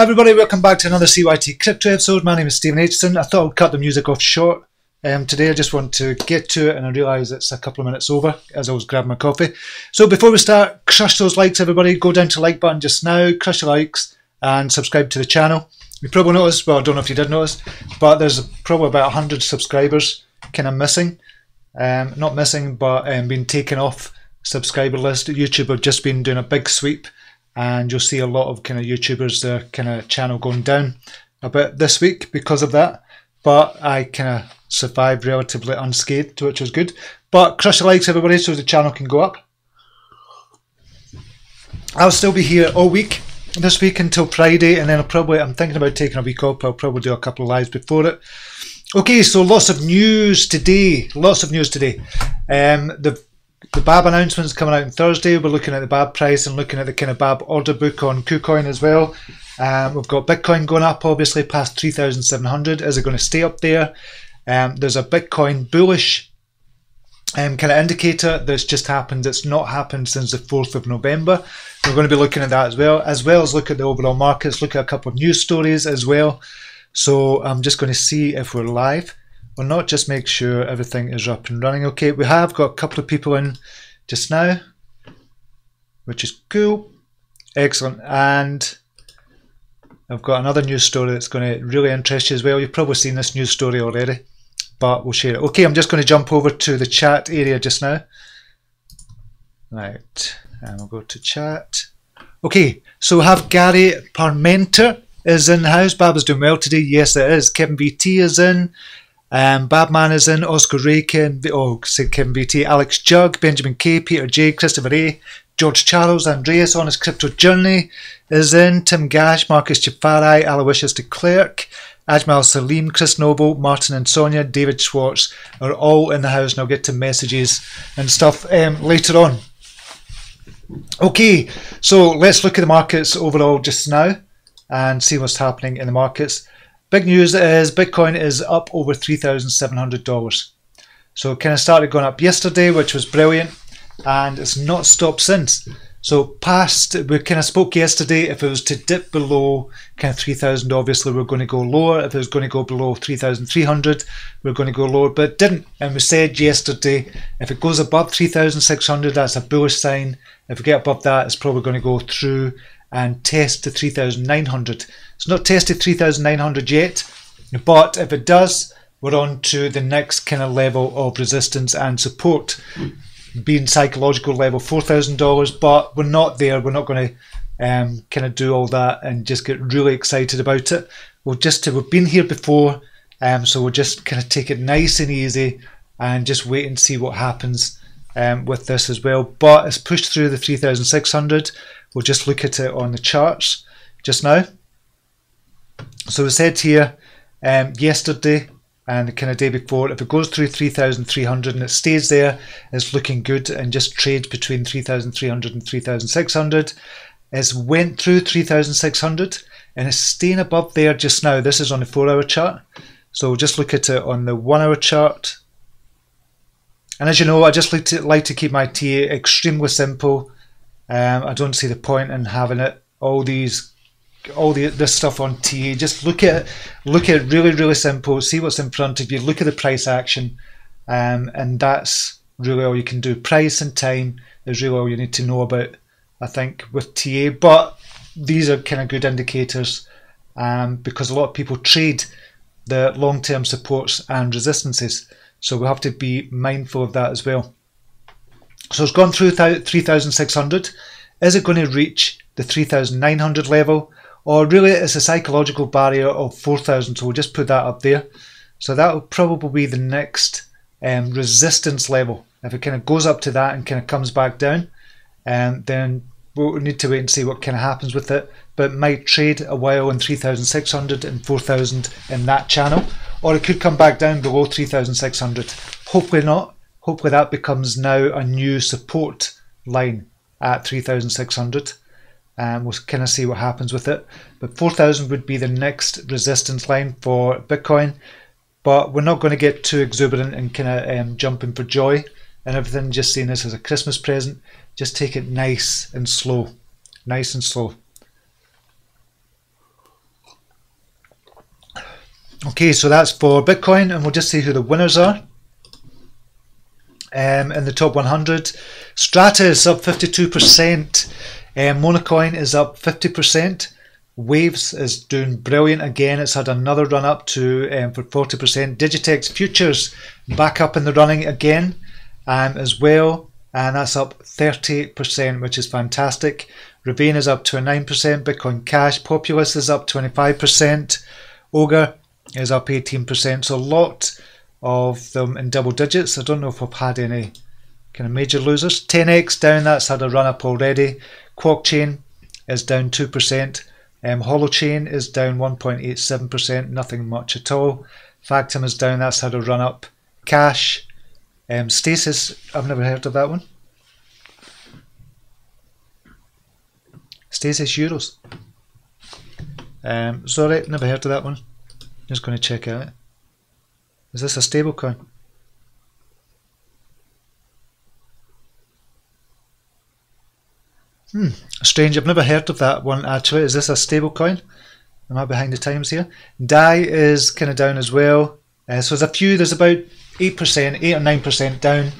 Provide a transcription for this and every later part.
everybody, welcome back to another CYT-Crypto episode. My name is Stephen Aitchison. I thought I'd cut the music off short today. I just want to get to it and I realise it's a couple of minutes over as I was grabbing my coffee. So before we start, crush those likes everybody. Go down to the like button just now, crush the likes and subscribe to the channel. You probably noticed, well I don't know if you did notice, but there's probably about 100 subscribers kind of missing. Not missing, but being taken off subscriber list. YouTube have just been doing a big sweep. And you'll see a lot of kind of YouTubers, their kind of channel going down a bit this week because of that. But I kind of survived relatively unscathed, which was good. But crush the likes everybody so the channel can go up. I'll still be here all week this week until Friday, and then I'm thinking about taking a week off. I'll probably do a couple of lives before it. Okay, so lots of news today. The BABB announcement's coming out on Thursday. We're looking at the BABB price and looking at the kind of BABB order book on KuCoin as well. We've got Bitcoin going up, obviously, past 3,700. Is it going to stay up there? There's a Bitcoin bullish kind of indicator that's just happened. It's not happened since the 4th of November. We're going to be looking at that as well as look at the overall markets, look at a couple of news stories as well. So I'm just going to see if we're live. Or not, just make sure everything is up and running. Okay, we have got a couple of people in just now, which is cool. Excellent. And I've got another news story that's going to really interest you as well. You've probably seen this news story already, but we'll share it. Okay, I'm just going to jump over to the chat area just now. Right, and we'll go to chat. Okay, so we have Gary Parmenter is in the house. BABB is doing well today. Yes, it is. Kevin VT is in. Babman is in, Oscar Ray, Kevin BT, Alex Jug, Benjamin K, Peter J, Christopher A, George Charles, Andreas on his crypto journey is in, Tim Gash, Marcus Jafari, Aloysius de Klerk, Ajmal Salim, Chris Noble, Martin and Sonia, David Schwartz are all in the house, and I'll get to messages and stuff later on. Okay, so let's look at the markets overall just now and see what's happening in the markets. Big news is Bitcoin is up over $3,700. So it kind of started going up yesterday, which was brilliant, and it's not stopped since. So we kind of spoke yesterday, if it was to dip below kind of 3,000, obviously we're going to go lower. If it was going to go below 3,300, we're going to go lower, but it didn't. And we said yesterday, if it goes above 3,600, that's a bullish sign. If we get above that, it's probably going to go through and test to 3,900. It's not tested 3,900 yet, but if it does, we're on to the next kind of level of resistance and support, being psychological level $4,000, but we're not there. We're not going to kind of do all that and just get really excited about it. We've been here before, so we'll just kind of take it nice and easy and just wait and see what happens with this as well. But it's pushed through the 3,600. We'll just look at it on the charts just now. So we said here yesterday and the kind of day before, if it goes through 3,300 and it stays there, it's looking good and just trades between 3,300 and 3,600. It's went through 3,600 and it's staying above there just now. This is on the 4-hour chart. So we'll just look at it on the 1-hour chart. And as you know, I just like to keep my TA extremely simple. I don't see the point in having it this stuff on TA. Just look at it really simple. See what's in front of you. Look at the price action, and that's really all you can do. Price and time is really all you need to know about, I think, with TA. But these are kind of good indicators because a lot of people trade the long-term supports and resistances, so we have to be mindful of that as well. So it's gone through 3,600. Is it going to reach the 3,900 level? Or really it's a psychological barrier of 4,000. So we'll just put that up there. So that will probably be the next resistance level. If it kind of goes up to that and kind of comes back down, then we'll need to wait and see what kind of happens with it. But it might trade a while in 3,600 and 4,000 in that channel. Or it could come back down below 3,600. Hopefully not. Hopefully that becomes now a new support line at 3,600. We'll kind of see what happens with it. But 4,000 would be the next resistance line for Bitcoin. But we're not going to get too exuberant and kind of jumping for joy and everything. Just seeing this as a Christmas present. Just take it nice and slow. Nice and slow. Okay, so that's for Bitcoin, and we'll just see who the winners are. In the top 100, Strata is up 52%, Monocoin is up 50%, Waves is doing brilliant again, it's had another run up to for 40%, Digitex Futures back up in the running again as well, and that's up 30%, which is fantastic. Ravine is up 29%, Bitcoin Cash, Populous is up 25%, Ogre is up 18%, so a lot of them in double digits. I don't know if we've had any kind of major losers. 10x down, that's had a run up already. QuarkChain is down 2%. Holochain is down 1.87%, nothing much at all. Factom is down, that's had a run up. Cash, Stasis, I've never heard of that one. Stasis Euros. Sorry, never heard of that one. Just going to check out. Is this a stable coin? Strange, I've never heard of that one actually. Is this a stable coin? Am I behind the times here? DAI is kind of down as well. So there's a few, there's about 8%, 8 or 9% down,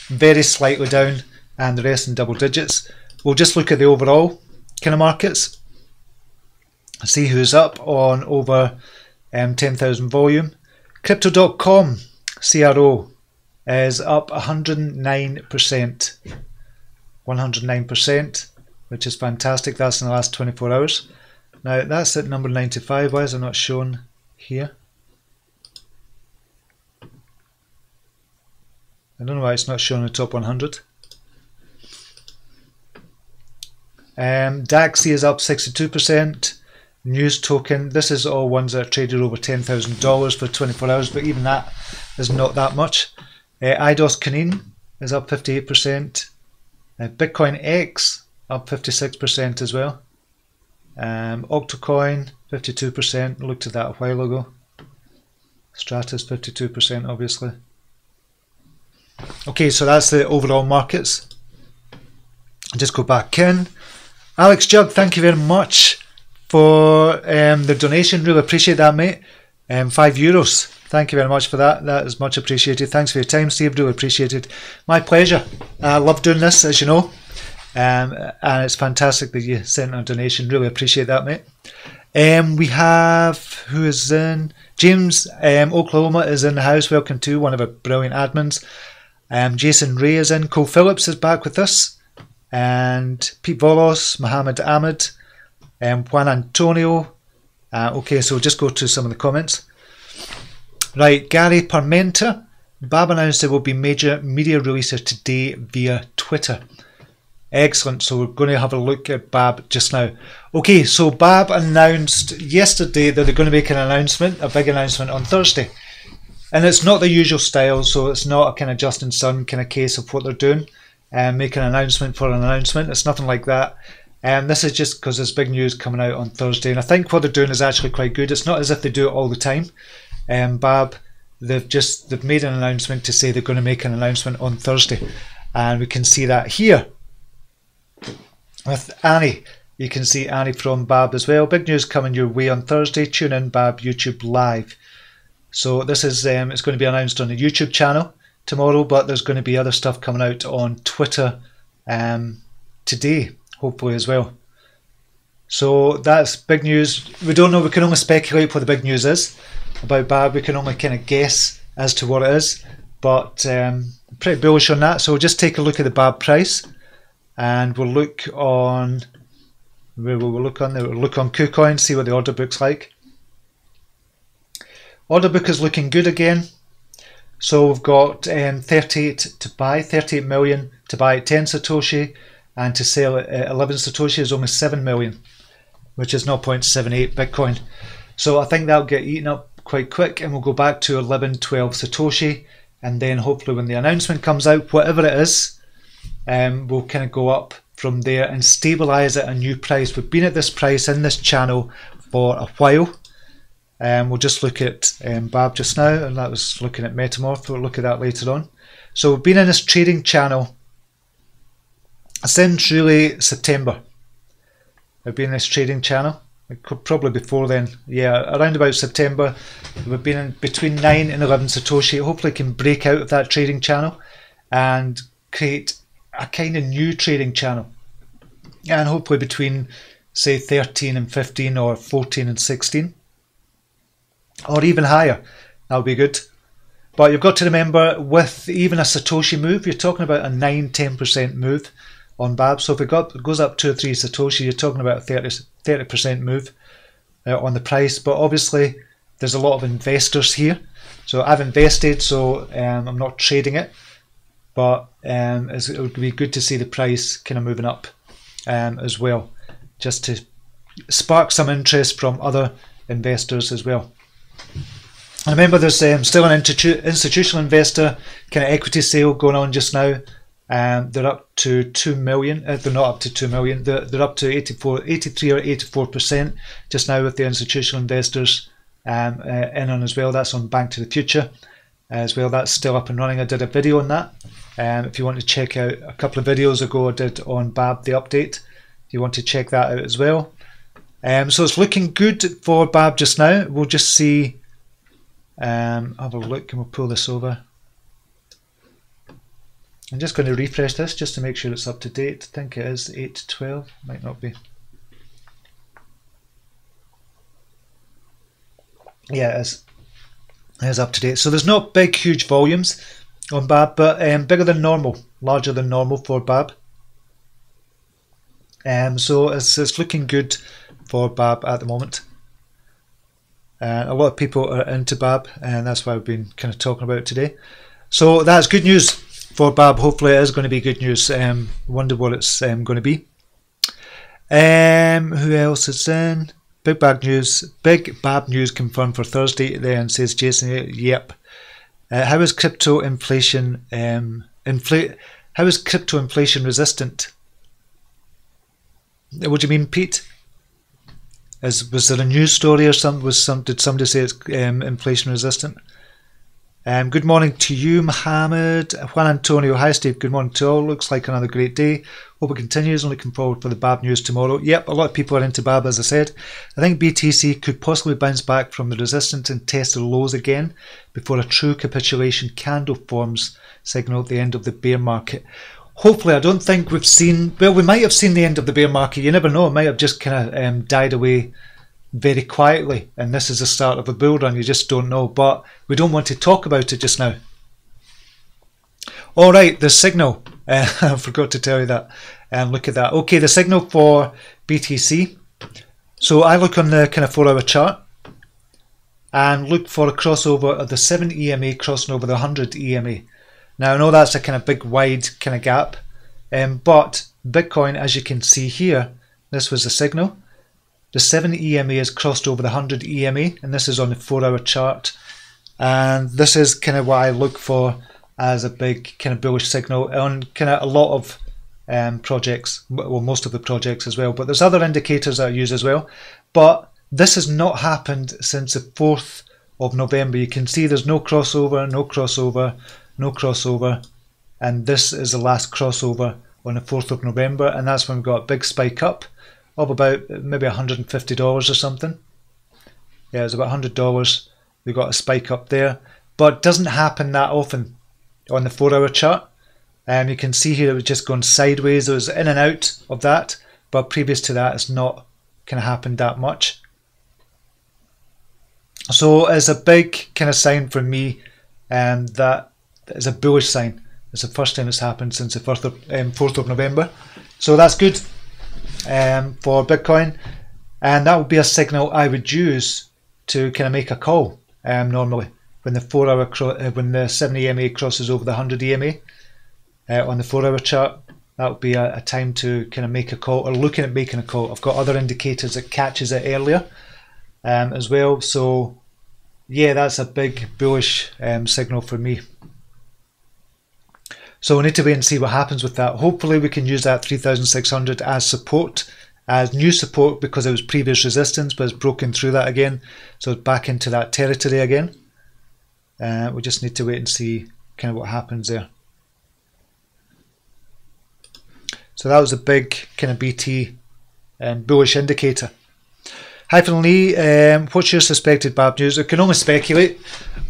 very slightly down, and the rest in double digits. We'll just look at the overall kind of markets, see who's up on over 10,000 volume. Crypto.com, CRO, is up 109%, 109%, which is fantastic. That's in the last 24 hours. Now that's at number 95. Why is it not shown here? I don't know why it's not shown in the top 100. Daxi is up 62%. News token, this is all ones that are traded over $10,000 for 24 hours, but even that is not that much. IDOS Canine is up 58%. Bitcoin X up 56% as well. Altcoin 52%, looked at that a while ago. Stratus 52% obviously. Okay, so that's the overall markets. I'll just go back in. Alex Jug, thank you very much for the donation, really appreciate that, mate. €5, thank you very much for that, that is much appreciated. Thanks for your time, Steve, really appreciated. My pleasure, I love doing this, as you know, and it's fantastic that you sent a donation, really appreciate that, mate. We have, who is in? James, Oklahoma is in the house, welcome to, one of our brilliant admins. Jason Ray is in, Cole Phillips is back with us, and Pete Volos, Mohammed Ahmed, Juan Antonio. Okay, so we'll just go to some of the comments. Right, Gary Parmenter. BABB announced there will be major media releases today via Twitter. Excellent, so we're going to have a look at BABB just now. Okay, so BABB announced yesterday that they're going to make an announcement, a big announcement on Thursday. And it's not the usual style, so it's not a kind of Justin Sun kind of case of what they're doing. Make an announcement for an announcement, it's nothing like that. This is just because there's big news coming out on Thursday, and I think what they're doing is actually quite good. It's not as if they do it all the time. BABB, they've made an announcement to say they're going to make an announcement on Thursday, and we can see that here with Annie. You can see Annie from BABB as well. Big news coming your way on Thursday. Tune in, BABB YouTube Live. So this is it's going to be announced on the YouTube channel tomorrow, but there's going to be other stuff coming out on Twitter today, hopefully as well. So that's big news. We don't know, we can only speculate what the big news is about BABB. We can only kind of guess as to what it is, but pretty bullish on that. So we'll just take a look at the BABB price, and we'll look on, where will we look on there? We'll look on KuCoin, see what the order book's like. Order book is looking good again. So we've got 38 to buy, 38 million to buy at 10 Satoshi, and to sell at 11 Satoshi is almost 7 million, which is 0.78 Bitcoin. So I think that'll get eaten up quite quick, and we'll go back to 11, 12 Satoshi, and then hopefully when the announcement comes out, whatever it is, we'll kind of go up from there and stabilize at a new price. We've been at this price in this channel for a while. We'll just look at BABB just now, and that was looking at Metamorph. We'll look at that later on. So we've been in this trading channel since really September. We've been in this trading channel, It could probably before then. Yeah, around about September. We've been in between 9 and 11 Satoshi. Hopefully it can break out of that trading channel and create a kind of new trading channel. And hopefully between, say, 13 and 15 or 14 and 16. Or even higher. That would be good. But you've got to remember, with even a Satoshi move, you're talking about a 9-10% move on BABB. So if it goes up 2 or 3 Satoshi, you're talking about a 30% move on the price. But obviously, there's a lot of investors here. So I've invested, so I'm not trading it. But it would be good to see the price kind of moving up as well, just to spark some interest from other investors as well. And remember, there's still an institutional investor kind of equity sale going on just now. They're up to 2 million. They're not up to 2 million. They're up to 83 or 84% just now with the institutional investors in on as well. That's on Bank to the Future as well. That's still up and running. I did a video on that. If you want to check out a couple of videos ago, I did on BABB the update. If you want to check that out as well. So it's looking good for BABB just now. We'll just see. Have a look and we'll pull this over. I'm just going to refresh this just to make sure it's up to date. I think it is 8:12, might not be. Yeah, it is. It is up to date. So there's not big, huge volumes on BABB, but bigger than normal, larger than normal for BABB. So it's looking good for BABB at the moment. A lot of people are into BABB, and that's why I've been kind of talking about it today. So that's good news for BABB. Hopefully it is going to be good news. Wonder what it's going to be. Who else is in? Big BABB news confirmed for Thursday. Then says Jason. Yep. How is crypto inflation? How is crypto inflation resistant? What do you mean, Pete? Was there a news story or something? Did somebody say it's inflation resistant? Good morning to you, Mohammed. Juan Antonio. Hi, Steve. Good morning to all. Looks like another great day. Hope it continues. I'm looking forward for the BABB news tomorrow. Yep, a lot of people are into BABB, as I said. I think BTC could possibly bounce back from the resistance and test the lows again before a true capitulation candle forms, signal the end of the bear market. Hopefully, I don't think we've seen. Well, we might have seen the end of the bear market. You never know. It might have just kind of died away very quietly, and this is the start of a bull run. You just don't know, but we don't want to talk about it just now. All right, the signal. I forgot to tell you that. Look at that. Okay, the signal for BTC. So I look on the kind of 4-hour chart and look for a crossover of the 7 EMA crossing over the 100 EMA. Now I know that's a kind of big wide kind of gap, but Bitcoin, as you can see here, this was the signal. The 7 EMA has crossed over the 100 EMA, and this is on the 4-hour chart. And this is kind of what I look for as a big kind of bullish signal on kind of a lot of projects, well, most of the projects as well. But there's other indicators that I use as well. But this has not happened since the 4th of November. You can see there's no crossover, no crossover, no crossover. And this is the last crossover on the 4th of November. And that's when we got a big spike up of about maybe $150 or something. Yeah, it's about $100. We got a spike up there. But it doesn't happen that often on the 4-hour chart. You can see here it was just going sideways. It was in and out of that. But previous to that, it's not kind of happened that much. So it's a big kind of sign for me that is a bullish sign. It's the first time it's happened since the 4th of November. So that's good for Bitcoin. And that would be a signal I would use to kind of make a call normally. When the 4-hour, when the 7 EMA crosses over the 100 EMA on the 4-hour chart, that would be a time to kind of make a call or looking at making a call. I've got other indicators that catches it earlier as well. So yeah, that's a big bullish signal for me. So we need to wait and see what happens with that. Hopefully we can use that 3,600 as support, as new support, because it was previous resistance, but it's broken through that again. So it's back into that territory again. We just need to wait and see kind of what happens there. So that was a big kind of BT bullish indicator. Hyphen Lee, what's your suspected BABB news? I can only speculate.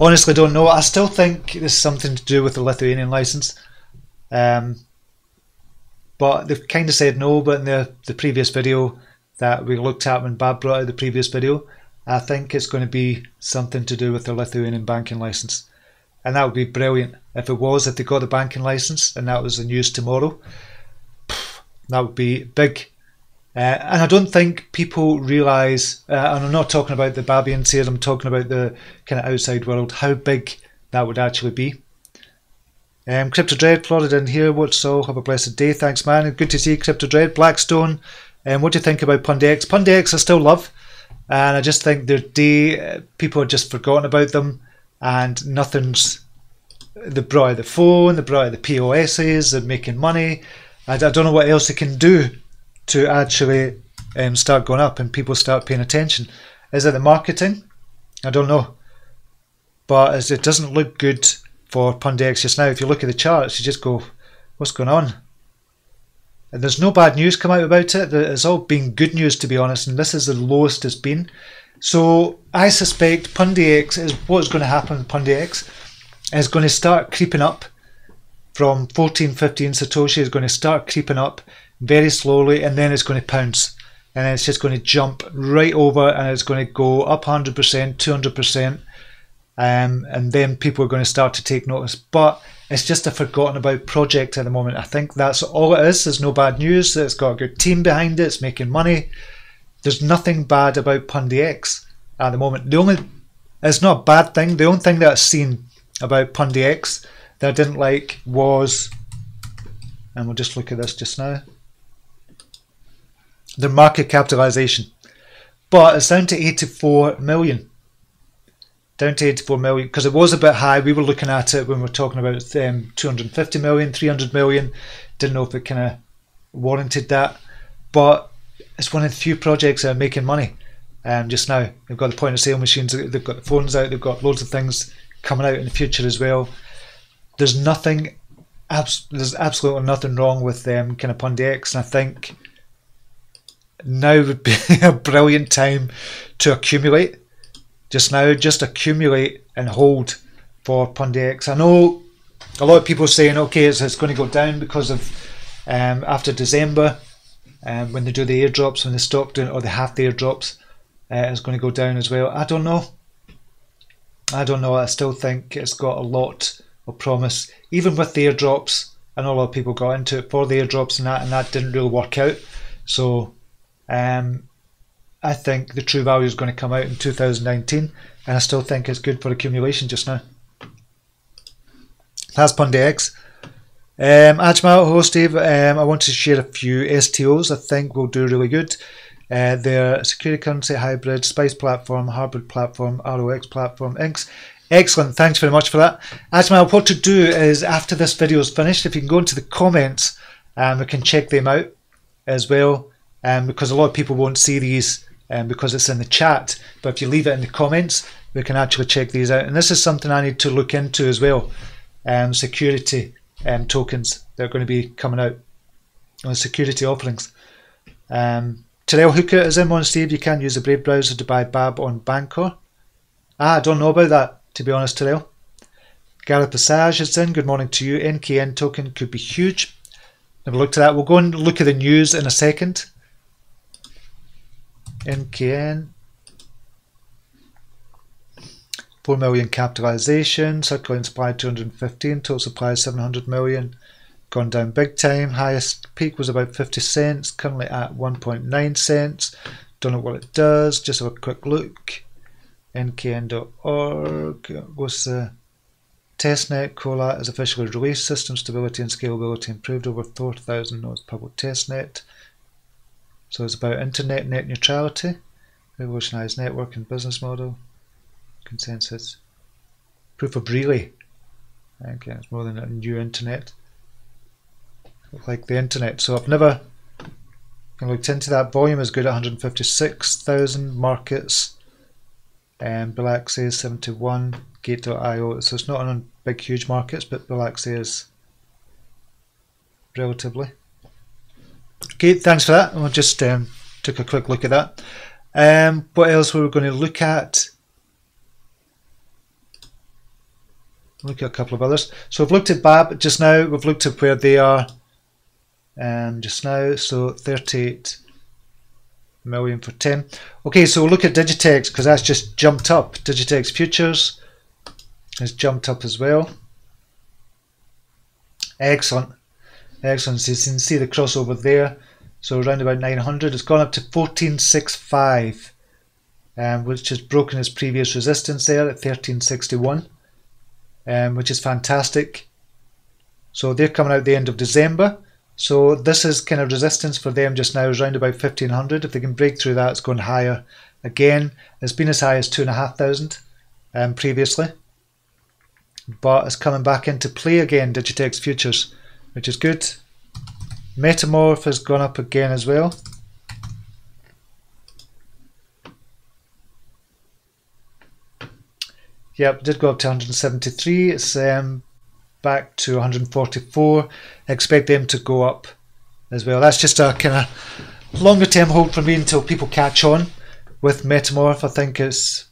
Honestly, don't know. I still think there's something to do with the Lithuanian license. But they've kind of said no. But in the previous video that we looked at when BABB brought out the previous video, I think it's going to be something to do with the Lithuanian banking license. And that would be brilliant if they got the banking license and that was the news tomorrow. That would be big. And I don't think people realise, and I'm not talking about the Babians here, I'm talking about the kind of outside world, how big that would actually be. Crypto Dread, Florida in here, what's all? Have a blessed day, thanks man, good to see you, Crypto Dread. Blackstone, what do you think about Pundi X? Pundi X I still love, and I just think their day, people have just forgotten about them, and nothing's, they brought out the phone, they brought out the POSs, they're making money. I don't know what else they can do to actually start going up and people start paying attention. Is it the marketing? I don't know. But it doesn't look good for Pundi X just now. If you look at the charts, you just go, what's going on? And there's no bad news come out about it. It's all been good news, to be honest, and this is the lowest it's been. So I suspect Pundi X is what's going to happen with Pundi X. It's going to start creeping up from 14, 15 Satoshi. Is going to start creeping up very slowly, and then it's going to pounce, and then it's just going to jump right over, and it's going to go up 100%, 200%, and then people are going to start to take notice. But it's just a forgotten about project at the moment. I think that's all it is. There's no bad news. It's got a good team behind it. It's making money. There's nothing bad about Pundi X at the moment. It's not a bad thing. The only thing that I've seen about Pundi X that I didn't like was, and we'll just look at this just now, their market capitalization. But it's down to 84 million. Down to 84 million, because it was a bit high. We were looking at it when we were talking about 250 million, 300 million. Didn't know if it kind of warranted that. But it's one of the few projects that are making money just now. They've got the point of sale machines, they've got the phones out, they've got loads of things coming out in the future as well. There's absolutely nothing wrong with kind of Pundi X, and I think now would be a brilliant time to accumulate. Just now, just accumulate and hold for Pundi X. I know a lot of people are saying, okay, it's going to go down because of after December, when they do the airdrops, when they stop doing, or they have the airdrops, it's going to go down as well. I don't know. I still think it's got a lot of promise. Even with the airdrops, I know a lot of people got into it for the airdrops and that didn't really work out. So I think the true value is going to come out in 2019, and I still think it's good for accumulation just now. That's Pundi X. Ajmal, hello Steve. I want to share a few STOs I think will do really good. Their security currency hybrid, Spice platform, Harbor platform, ROX platform, Inks. Excellent, thanks very much for that. Ajmal, what to do is after this video is finished, if you can go into the comments, we can check them out as well. Because a lot of people won't see these because it's in the chat, but if you leave it in the comments, we can actually check these out. And this is something I need to look into as well. Security tokens that are going to be coming out on security offerings. Terrell Hooker is in one, Steve. You can use the Brave browser to buy BABB on Bancor. I don't know about that, to be honest, Terrell. Gareth Passage is in. Good morning to you. NKN token could be huge. Never looked at that. We'll go and look at the news in a second. NKN, 4 million capitalization, circulating supply 215, total supply 700 million, gone down big time. Highest peak was about 50 cents, currently at 1.9 cents. Don't know what it does, just have a quick look. nkn.org, what's the testnet? Colat is officially released, system stability and scalability improved, over 4,000 nodes public testnet. So it's about internet net neutrality, revolutionized network and business model, consensus, proof of relay. Okay, it's more than a new internet, like the internet. So I've never looked into that. Volume is good at 156,000 markets, and Bilaxi is 71, Gate.io. So it's not on big huge markets, but Bilaxi is relatively. Okay, thanks for that. I just took a quick look at that. What else were we going to look at? Look at a couple of others. So we've looked at BABB just now. We've looked at where they are just now. So 38 million for 10. Okay, so we'll look at Digitex because that's just jumped up. Digitex futures has jumped up as well. Excellent. Excellent. So you can see the crossover there. So around about 900. It's gone up to 1465, which has broken its previous resistance there at 1361. Which is fantastic. So they're coming out the end of December. So this is kind of resistance for them just now, is around about 1500. If they can break through that, it's going higher again. It's been as high as 2,500 previously. But it's coming back into play again, Digitex futures, which is good. Metamorph has gone up again as well. Yep, did go up to 173. It's back to 144. I expect them to go up as well. That's just a kind of longer term hold for me until people catch on with Metamorph. I think it's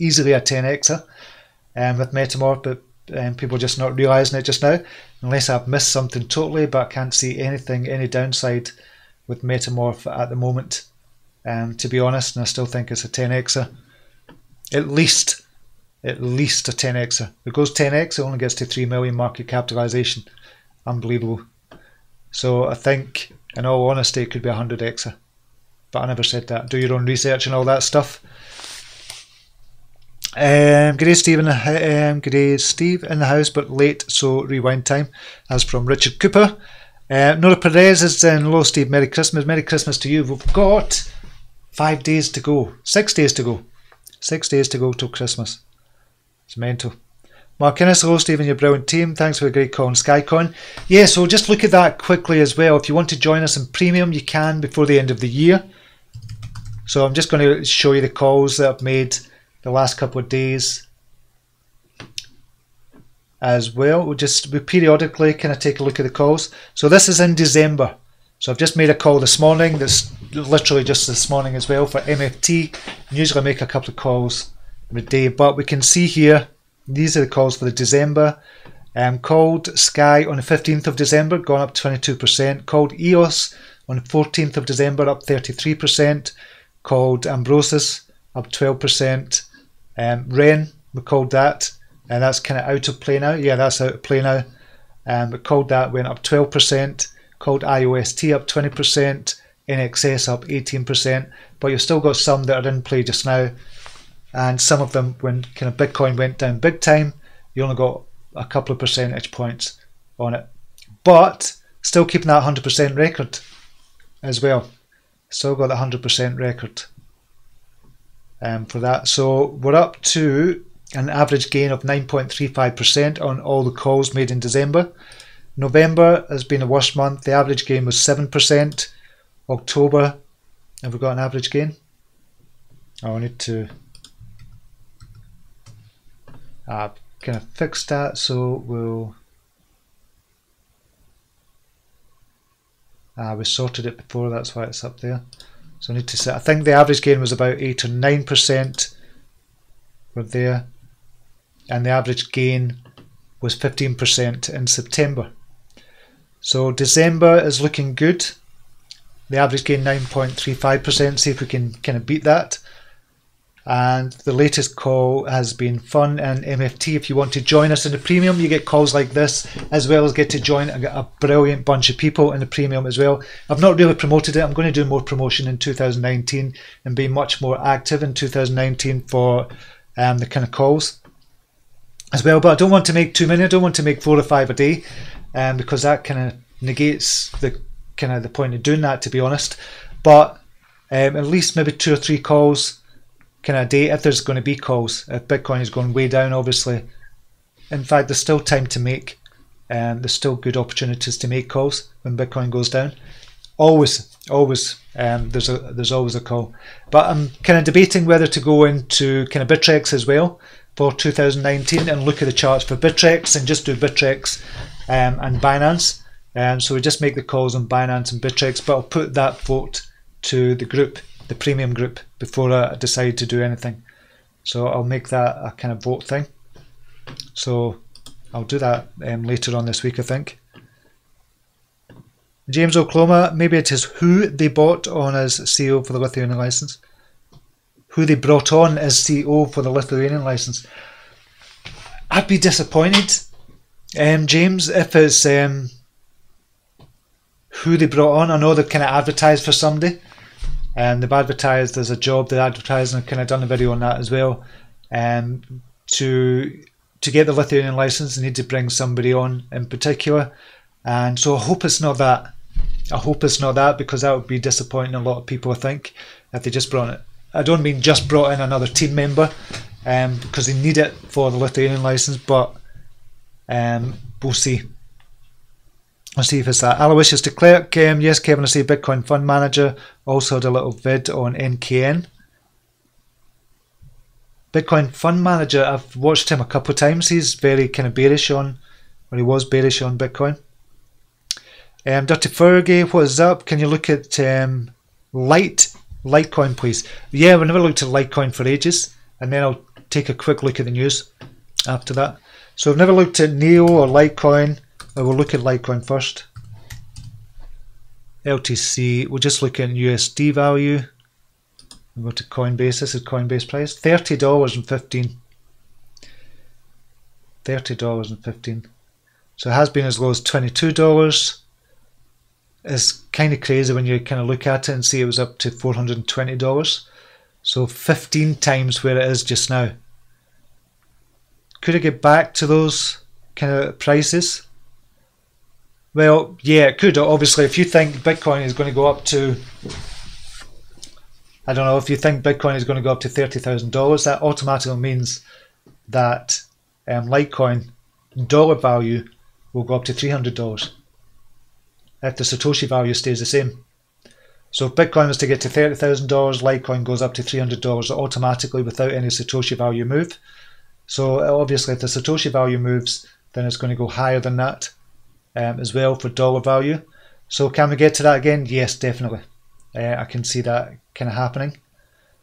easily a 10xer with Metamorph, but people are just not realising it just now, unless I've missed something totally. But I can't see anything, any downside with Metamorph at the moment, to be honest. And I still think it's a 10xer, at least a 10xer. If it goes 10x, it only gets to 3 million market capitalization. Unbelievable. So I think, in all honesty, it could be a 100xer. But I never said that. Do your own research and all that stuff. Good day, Steve. Good day, Steve in the house, but late, so rewind time. As from Richard Cooper. Nora Perez is in. Hello, Steve. Merry Christmas. Merry Christmas to you. We've got 5 days to go. 6 days to go. 6 days to go till Christmas. It's mental. Mark Innes, hello Stephen, your brilliant team. Thanks for the great call on SkyCoin. Yeah, so just look at that quickly as well. If you want to join us in premium, you can before the end of the year. So I'm just going to show you the calls that I've made the last couple of days as well. We periodically kind of take a look at the calls. So this is in December. So I've just made a call this morning. That's literally just this morning as well for MFT. Usually I make a couple of calls every day, but we can see here these are the calls for the December. Called Sky on the 15th of December, gone up 22%. Called EOS on the 14th of December, up 33%. Called Ambrosis, up 12%. Ren, we called that, and that's kind of out of play now. Yeah, that's out of play now. But called that, went up 12%. Called IOST, up 20%. NXS, up 18%. But you've still got some that are in play just now. And some of them, when kind of Bitcoin went down big time, you only got a couple of percentage points on it. But still keeping that 100% record as well. Still got the 100% record for that. So we're up to an average gain of 9.35% on all the calls made in December. November has been the worst month. The average gain was 7%. October, have we got an average gain? Oh, I need to... I've kind of fixed that, so we'll... we sorted it before, that's why it's up there. So I need to set... I think the average gain was about 8 or 9% for there. And the average gain was 15% in September. So December is looking good. The average gain 9.35%. See if we can kind of beat that. And the latest call has been fun and MFT. If you want to join us in the premium, you get calls like this, as well as get to join a brilliant bunch of people in the premium as well. I've not really promoted it. I'm going to do more promotion in 2019 and be much more active in 2019 for the kind of calls as well. But I don't want to make too many. I don't want to make 4 or 5 a day, because that kind of negates the kind of the point of doing that, to be honest. But at least maybe 2 or 3 calls kind of a day, if there's going to be calls, if Bitcoin is going way down, obviously. In fact, there's still time to make, there's still good opportunities to make calls when Bitcoin goes down. Always, there's always a call. But I'm kind of debating whether to go into kind of Bittrex as well for 2019 and look at the charts for Bittrex and just do Bittrex and Binance. So we just make the calls on Binance and Bittrex, but I'll put that vote to the group the premium group before I decide to do anything. So I'll make that a kind of vote thing. So I'll do that later on this week, I think. James Oklahoma, maybe it is who they bought on as CEO for the Lithuanian license. Who they brought on as CEO for the Lithuanian license. I'd be disappointed, James, if it's who they brought on. I know they've kind of advertised for somebody, and they've advertised there's a job they're advertising. I've kind of done a video on that as well. To get the Lithuanian license, they need to bring somebody on in particular, and so I hope it's not that. I hope it's not that, because that would be disappointing a lot of people, I think, if they just brought it. I don't mean just brought in another team member, because they need it for the Lithuanian license, but we'll see. I'll see if it's that. Aloysius de Klerk, yes, Kevin, I see Bitcoin Fund Manager also had a little vid on NKN. Bitcoin Fund Manager, I've watched him a couple of times. He's very kind of bearish on, or he was bearish on Bitcoin. Dirty Fergie, what is up? Can you look at Litecoin, please? Yeah, we never looked at Litecoin for ages, and then I'll take a quick look at the news after that. So I've never looked at Neo or Litecoin. I will look at Litecoin first. LTC, we'll just look at USD value. We'll go to Coinbase. This is Coinbase price, $30.15. $30.15. So it has been as low as $22. It's kind of crazy when you kind of look at it and see it was up to $420. So 15 times where it is just now. Could it get back to those kind of prices? Well, yeah, it could. Obviously, if you think Bitcoin is going to go up to, I don't know, if you think Bitcoin is going to go up to $30,000, that automatically means that Litecoin dollar value will go up to $300 if the Satoshi value stays the same. So if Bitcoin was to get to $30,000, Litecoin goes up to $300 automatically without any Satoshi value move. So obviously if the Satoshi value moves, then it's going to go higher than that as well for dollar value. So can we get to that again? Yes, definitely. I can see that kind of happening.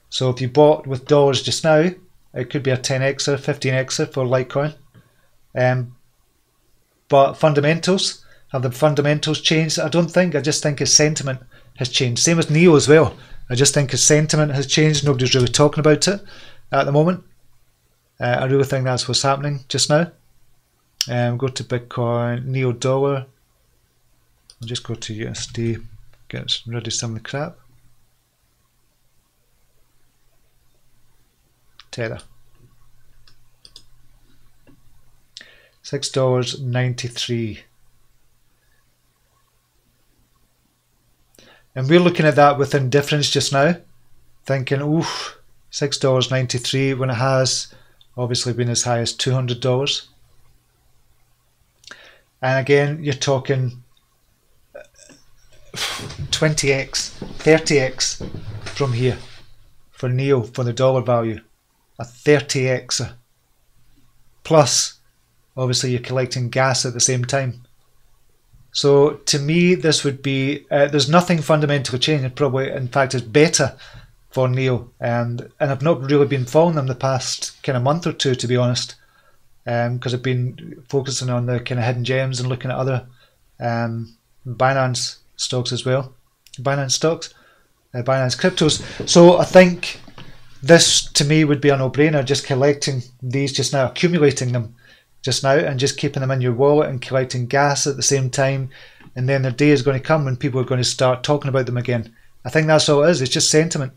So if you bought with dollars just now, it could be a 10xer, 15xer for Litecoin. But fundamentals, have the fundamentals changed? I don't think. I just think his sentiment has changed. Same with Neo as well. I just think his sentiment has changed. Nobody's really talking about it at the moment. I really think that's what's happening just now. Go to Bitcoin, Neo dollar. I'll just go to USD, get rid of some of the crap. Tether. $6.93. And we're looking at that with indifference just now, thinking, oof, $6.93 when it has obviously been as high as $200. And again, you're talking 20x, 30x from here for Neo for the dollar value, a 30x. Plus, obviously, you're collecting gas at the same time. So to me, this would be, there's nothing fundamentally changed. Probably, in fact, it's better for Neo. And I've not really been following them the past kind of month or two, to be honest, because I've been focusing on the kind of hidden gems and looking at other Binance stocks as well. Binance cryptos. So I think this, to me, would be a no-brainer, just collecting these just now, accumulating them just now and just keeping them in your wallet and collecting gas at the same time, and then the day is going to come when people are going to start talking about them again. I think that's all it is. It's just sentiment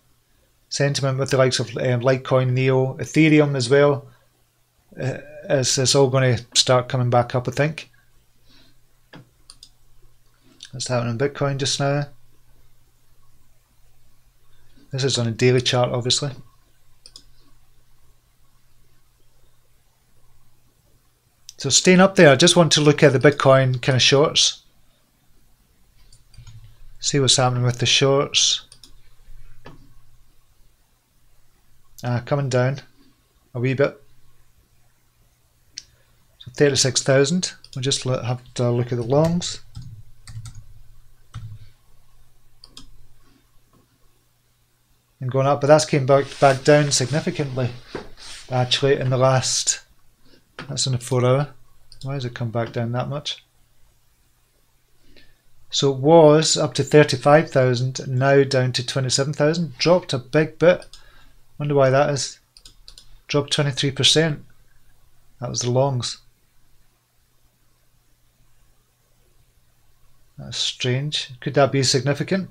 with the likes of Litecoin, Neo, Ethereum as well. It's all going to start coming back up, I think. That's happening in Bitcoin just now. This is on a daily chart, obviously. So staying up there, I just want to look at the Bitcoin kind of shorts. See what's happening with the shorts. Coming down a wee bit. So 36,000. We'll just have to look at the longs. and going up, but that's came back down significantly actually in the last, that's in the 4 hour. Why has it come back down that much? So it was up to 35,000, now down to 27,000, dropped a big bit. Wonder why that is. Dropped 23%. That was the longs. That's strange. Could that be significant?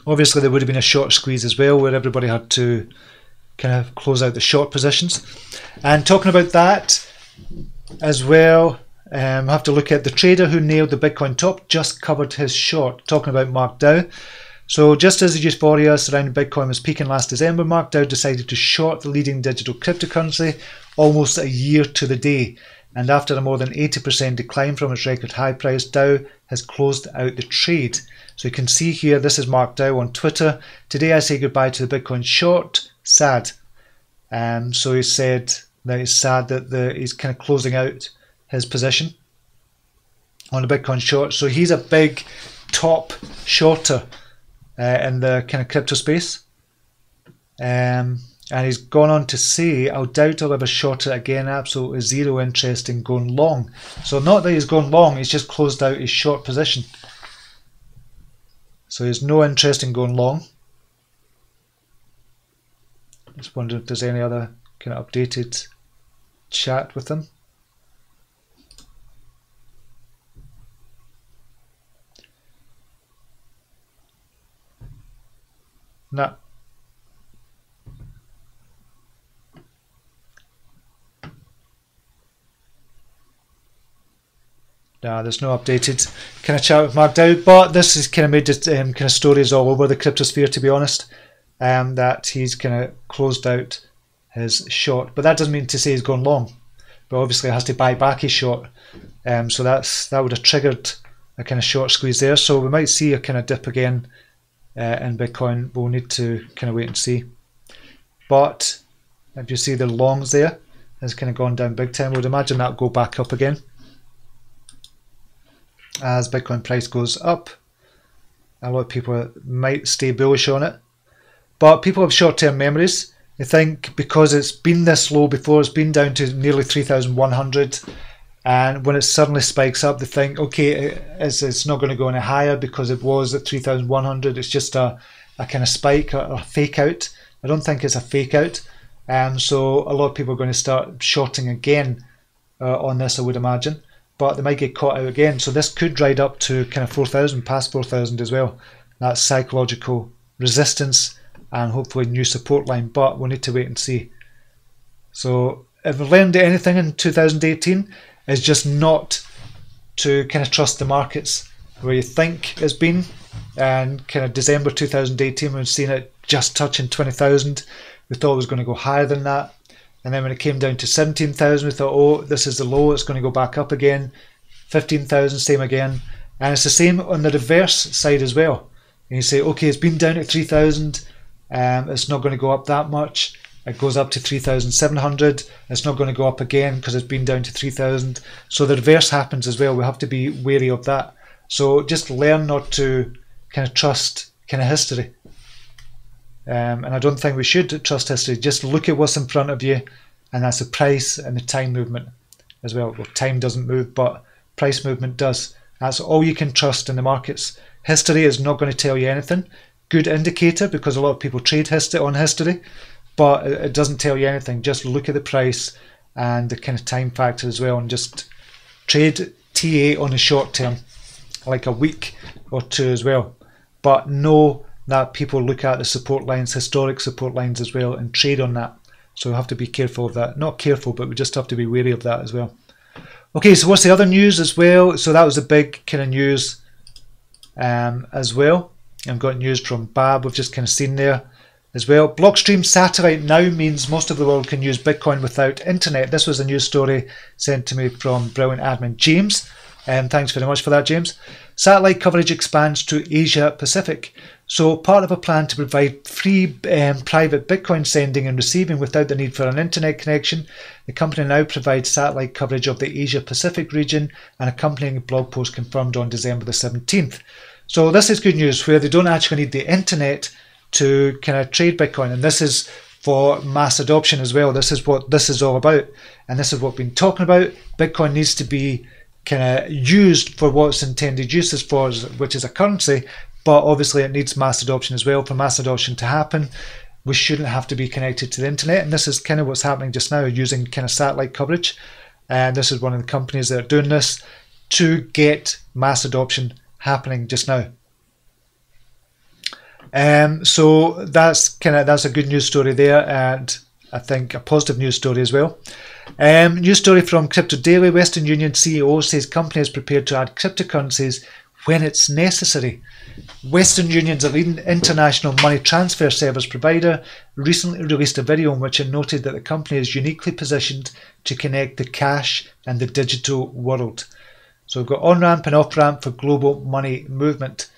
Obviously there would have been a short squeeze as well, where everybody had to kind of close out the short positions. And talking about that as well, have to look at the trader who nailed the Bitcoin top, just covered his short, talking about Mark Dow. So just as the euphoria surrounding Bitcoin was peaking last December, Mark Dow decided to short the leading digital cryptocurrency almost a year to the day. And after a more than 80% decline from its record high price, Dow has closed out the trade. So you can see here, this is Mark Dow on Twitter. Today I say goodbye to the Bitcoin short. Sad. So he said that he's sad that he's kind of closing out his position on the Bitcoin short. So he's a big top shorter in the kind of crypto space. And he's gone on to say, I doubt I'll ever short it again, absolutely zero interest in going long. So not that he's going long, he's just closed out his short position. So he has no interest in going long. Just wondering if there's any other kind of updated chat with him. No. Nah, there's no updated kind of chat with Mark Dow, but this is kind of made it kind of stories all over the cryptosphere, to be honest, that he's kind of closed out his short. But that doesn't mean to say he's gone long, but obviously has to buy back his short. So that would have triggered a kind of short squeeze there. So we might see a kind of dip again in Bitcoin. We'll need to kind of wait and see. But if you see the longs there, has kind of gone down big time. I would imagine that'll go back up again as Bitcoin price goes up. A lot of people might stay bullish on it, but people have short-term memories. They think because it's been this low before, it's been down to nearly 3,100, and when it suddenly spikes up, they think, okay, it's not going to go any higher because it was at 3,100. It's just a kind of spike, a fake out. I don't think it's a fake out. So a lot of people are going to start shorting again on this, I would imagine. But they might get caught out again. So this could ride up to kind of 4,000, past 4,000 as well. That's psychological resistance and hopefully new support line, but we'll need to wait and see. So if we've learned anything in 2018, is just not to kind of trust the markets where you think it's been. And kind of December 2018, we've seen it just touching 20,000. We thought it was going to go higher than that. And then when it came down to 17,000, we thought, oh, this is the low, it's going to go back up again. 15,000, same again. And it's the same on the reverse side as well. And you say, okay, it's been down at 3,000, it's not going to go up that much. It goes up to 3,700, it's not going to go up again because it's been down to 3,000. So the reverse happens as well. We have to be wary of that. So just learn not to kind of trust kind of history. And I don't think we should trust history. Just look at what's in front of you, and that's the price and the time movement as well. Well, time doesn't move, but price movement does. That's all you can trust in the markets. History is not going to tell you anything. Good indicator, because a lot of people trade history on history, but it doesn't tell you anything. Just look at the price and the kind of time factor as well, and just trade TA on the short term, like a week or two as well. But know that people look at the support lines, historic support lines as well, and trade on that. So we have to be careful of that. Not careful, but we just have to be wary of that as well. Okay, so what's the other news as well? So that was a big kind of news as well. I've got news from BABB, we've just kind of seen there as well. Blockstream satellite now means most of the world can use Bitcoin without internet. This was a news story sent to me from brilliant admin James. Thanks very much for that, James. Satellite coverage expands to Asia Pacific. So part of a plan to provide free private Bitcoin sending and receiving without the need for an internet connection, the company now provides satellite coverage of the Asia Pacific region, and accompanying blog post confirmed on December the 17th. So this is good news, where they don't actually need the internet to kind of trade Bitcoin, and this is for mass adoption as well. This is what this is all about, and this is what we've been talking about. Bitcoin needs to be kind of used for what its intended uses for, which is a currency, but obviously it needs mass adoption as well. For mass adoption to happen, we shouldn't have to be connected to the internet, and this is kind of what's happening just now, using kind of satellite coverage. And this is one of the companies that are doing this to get mass adoption happening just now. So that's a good news story there, and I think a positive news story as well. News story from Crypto Daily. Western Union CEO says company is prepared to add cryptocurrencies when it's necessary. Western Union's a leading international money transfer service provider recently released a video in which it noted that the company is uniquely positioned to connect the cash and the digital world. So we've got on-ramp and off-ramp for global money movement.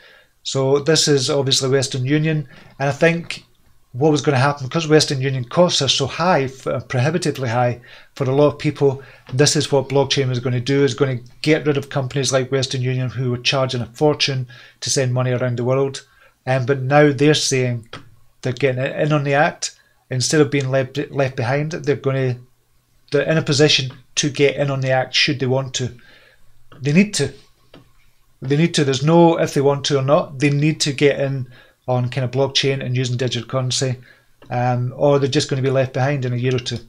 So this is obviously Western Union, and I think what was going to happen, because Western Union costs are so high, prohibitively high for a lot of people, this is what blockchain is going to do, is going to get rid of companies like Western Union who were charging a fortune to send money around the world. But now they're saying they're getting in on the act. Instead of being left behind, they're in a position to get in on the act should they want to. They need to. They need to. There's no if they want to or not. They need to get in on kind of blockchain and using digital currency, or they're just going to be left behind in a year or two.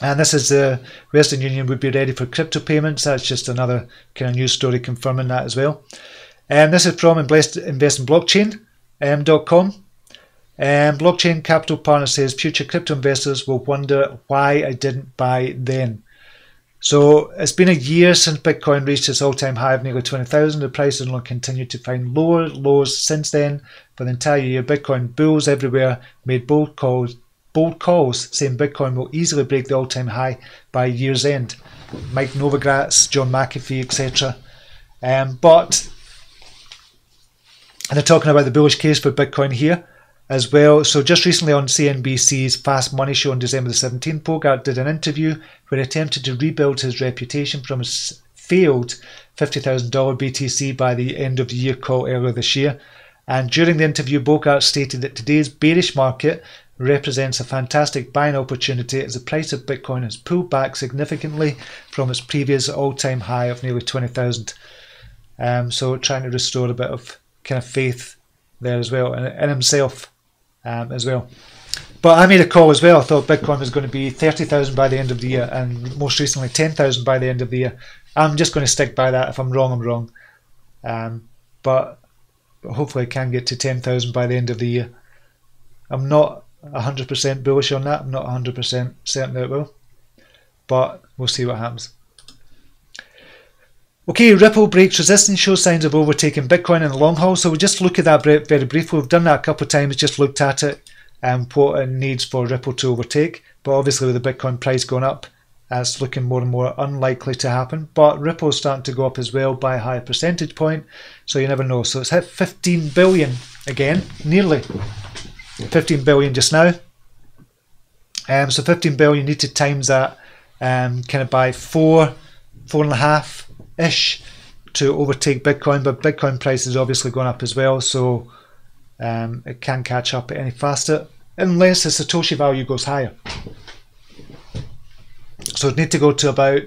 And this is the Western Union would be ready for crypto payments. That's just another kind of news story confirming that as well. This is from investinblockchain.com. Blockchain Capital Partner says future crypto investors will wonder why I didn't buy then. So it's been a year since Bitcoin reached its all-time high of nearly 20,000. The price has only continued to find lower lows since then. For the entire year, Bitcoin bulls everywhere made bold calls saying Bitcoin will easily break the all-time high by year's end. Mike Novogratz, John McAfee, etc. But they're talking about the bullish case for Bitcoin here as well. So just recently on CNBC's Fast Money show on December the 17th, Bogart did an interview where he attempted to rebuild his reputation from his failed $50,000 BTC by the end of the year call earlier this year. And during the interview, Bogart stated that today's bearish market represents a fantastic buying opportunity as the price of Bitcoin has pulled back significantly from its previous all-time high of nearly 20,000. So trying to restore a bit of kind of faith there as well, and in himself as well. But I made a call as well. I thought Bitcoin was going to be 30,000 by the end of the year, and most recently 10,000 by the end of the year. I'm just going to stick by that. If I'm wrong, I'm wrong. But hopefully I can get to 10,000 by the end of the year. I'm not 100% bullish on that. I'm not 100% certain that it will. But we'll see what happens. Okay, Ripple breaks resistance, shows signs of overtaking Bitcoin in the long haul. So we'll just look at that very briefly. We've done that a couple of times, just looked at it and what it needs for Ripple to overtake. But obviously with the Bitcoin price going up, that's looking more and more unlikely to happen. But Ripple's starting to go up as well by a higher percentage point, so you never know. So it's hit 15 billion again, nearly 15 billion just now. So 15 billion, you need to times that kind of by 4.5-ish to overtake Bitcoin. But Bitcoin price is obviously going up as well, so it can't catch up any faster unless the Satoshi value goes higher. So it need to go to about,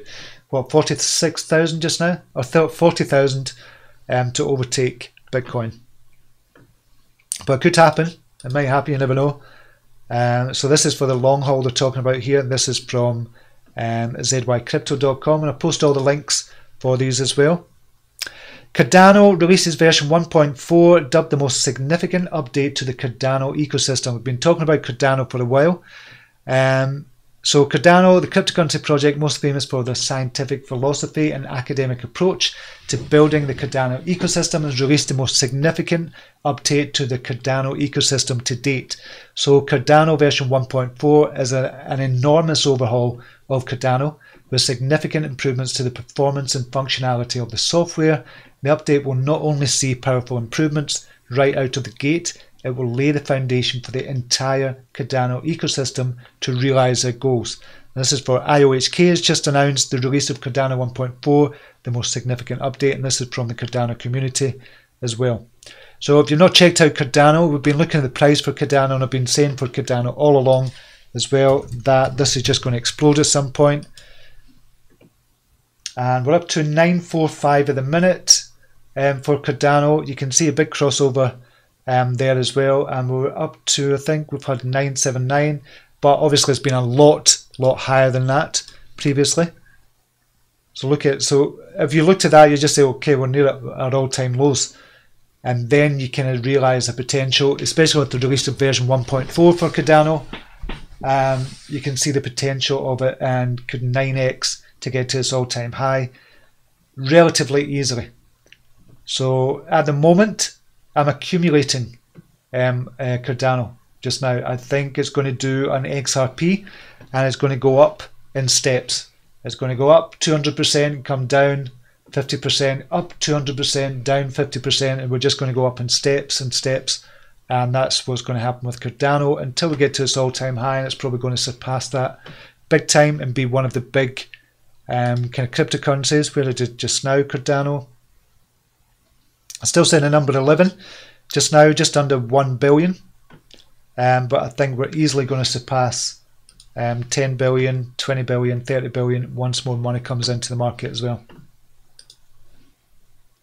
what, 46,000 just now, or 40,000 to overtake Bitcoin. But it could happen. It might happen, you never know. So this is for the long haul they're talking about here. This is from zycrypto.com, and I'll post all the links for these as well. Cardano releases version 1.4, dubbed the most significant update to the Cardano ecosystem. We've been talking about Cardano for a while. So Cardano, the cryptocurrency project most famous for their scientific philosophy and academic approach to building the Cardano ecosystem, has released the most significant update to the Cardano ecosystem to date. So Cardano version 1.4 is an enormous overhaul of Cardano with significant improvements to the performance and functionality of the software, The update will not only see powerful improvements right out of the gate, it will lay the foundation for the entire Cardano ecosystem to realise their goals. And this is for IOHK has just announced the release of Cardano 1.4, the most significant update, and this is from the Cardano community as well. So if you've not checked out Cardano, we've been looking at the price for Cardano, and I've been saying for Cardano all along as well that this is just going to explode at some point. And we're up to 945 at the minute for Cardano. You can see a big crossover there as well, and we're up to, I think we've had 979, but obviously it's been a lot higher than that previously. So if you looked at that, you just say, okay, we're near our all-time lows, and then you kind of realise the potential, especially with the release of version 1.4 for Cardano. You can see the potential of it, and could 9x to get to its all-time high relatively easily. So at the moment, I'm accumulating Cardano just now. I think it's going to do an XRP, and it's going to go up in steps. It's going to go up 200%, come down 50%, up 200%, down 50%, and we're just going to go up in steps and steps. And that's what's going to happen with Cardano until we get to its all-time high, and it's probably going to surpass that big time and be one of the big kind of cryptocurrencies. Where it is just now, Cardano. I'm still saying the number 11 just now, just under 1 billion. But I think we're easily going to surpass 10 billion, 20 billion, 30 billion once more money comes into the market as well.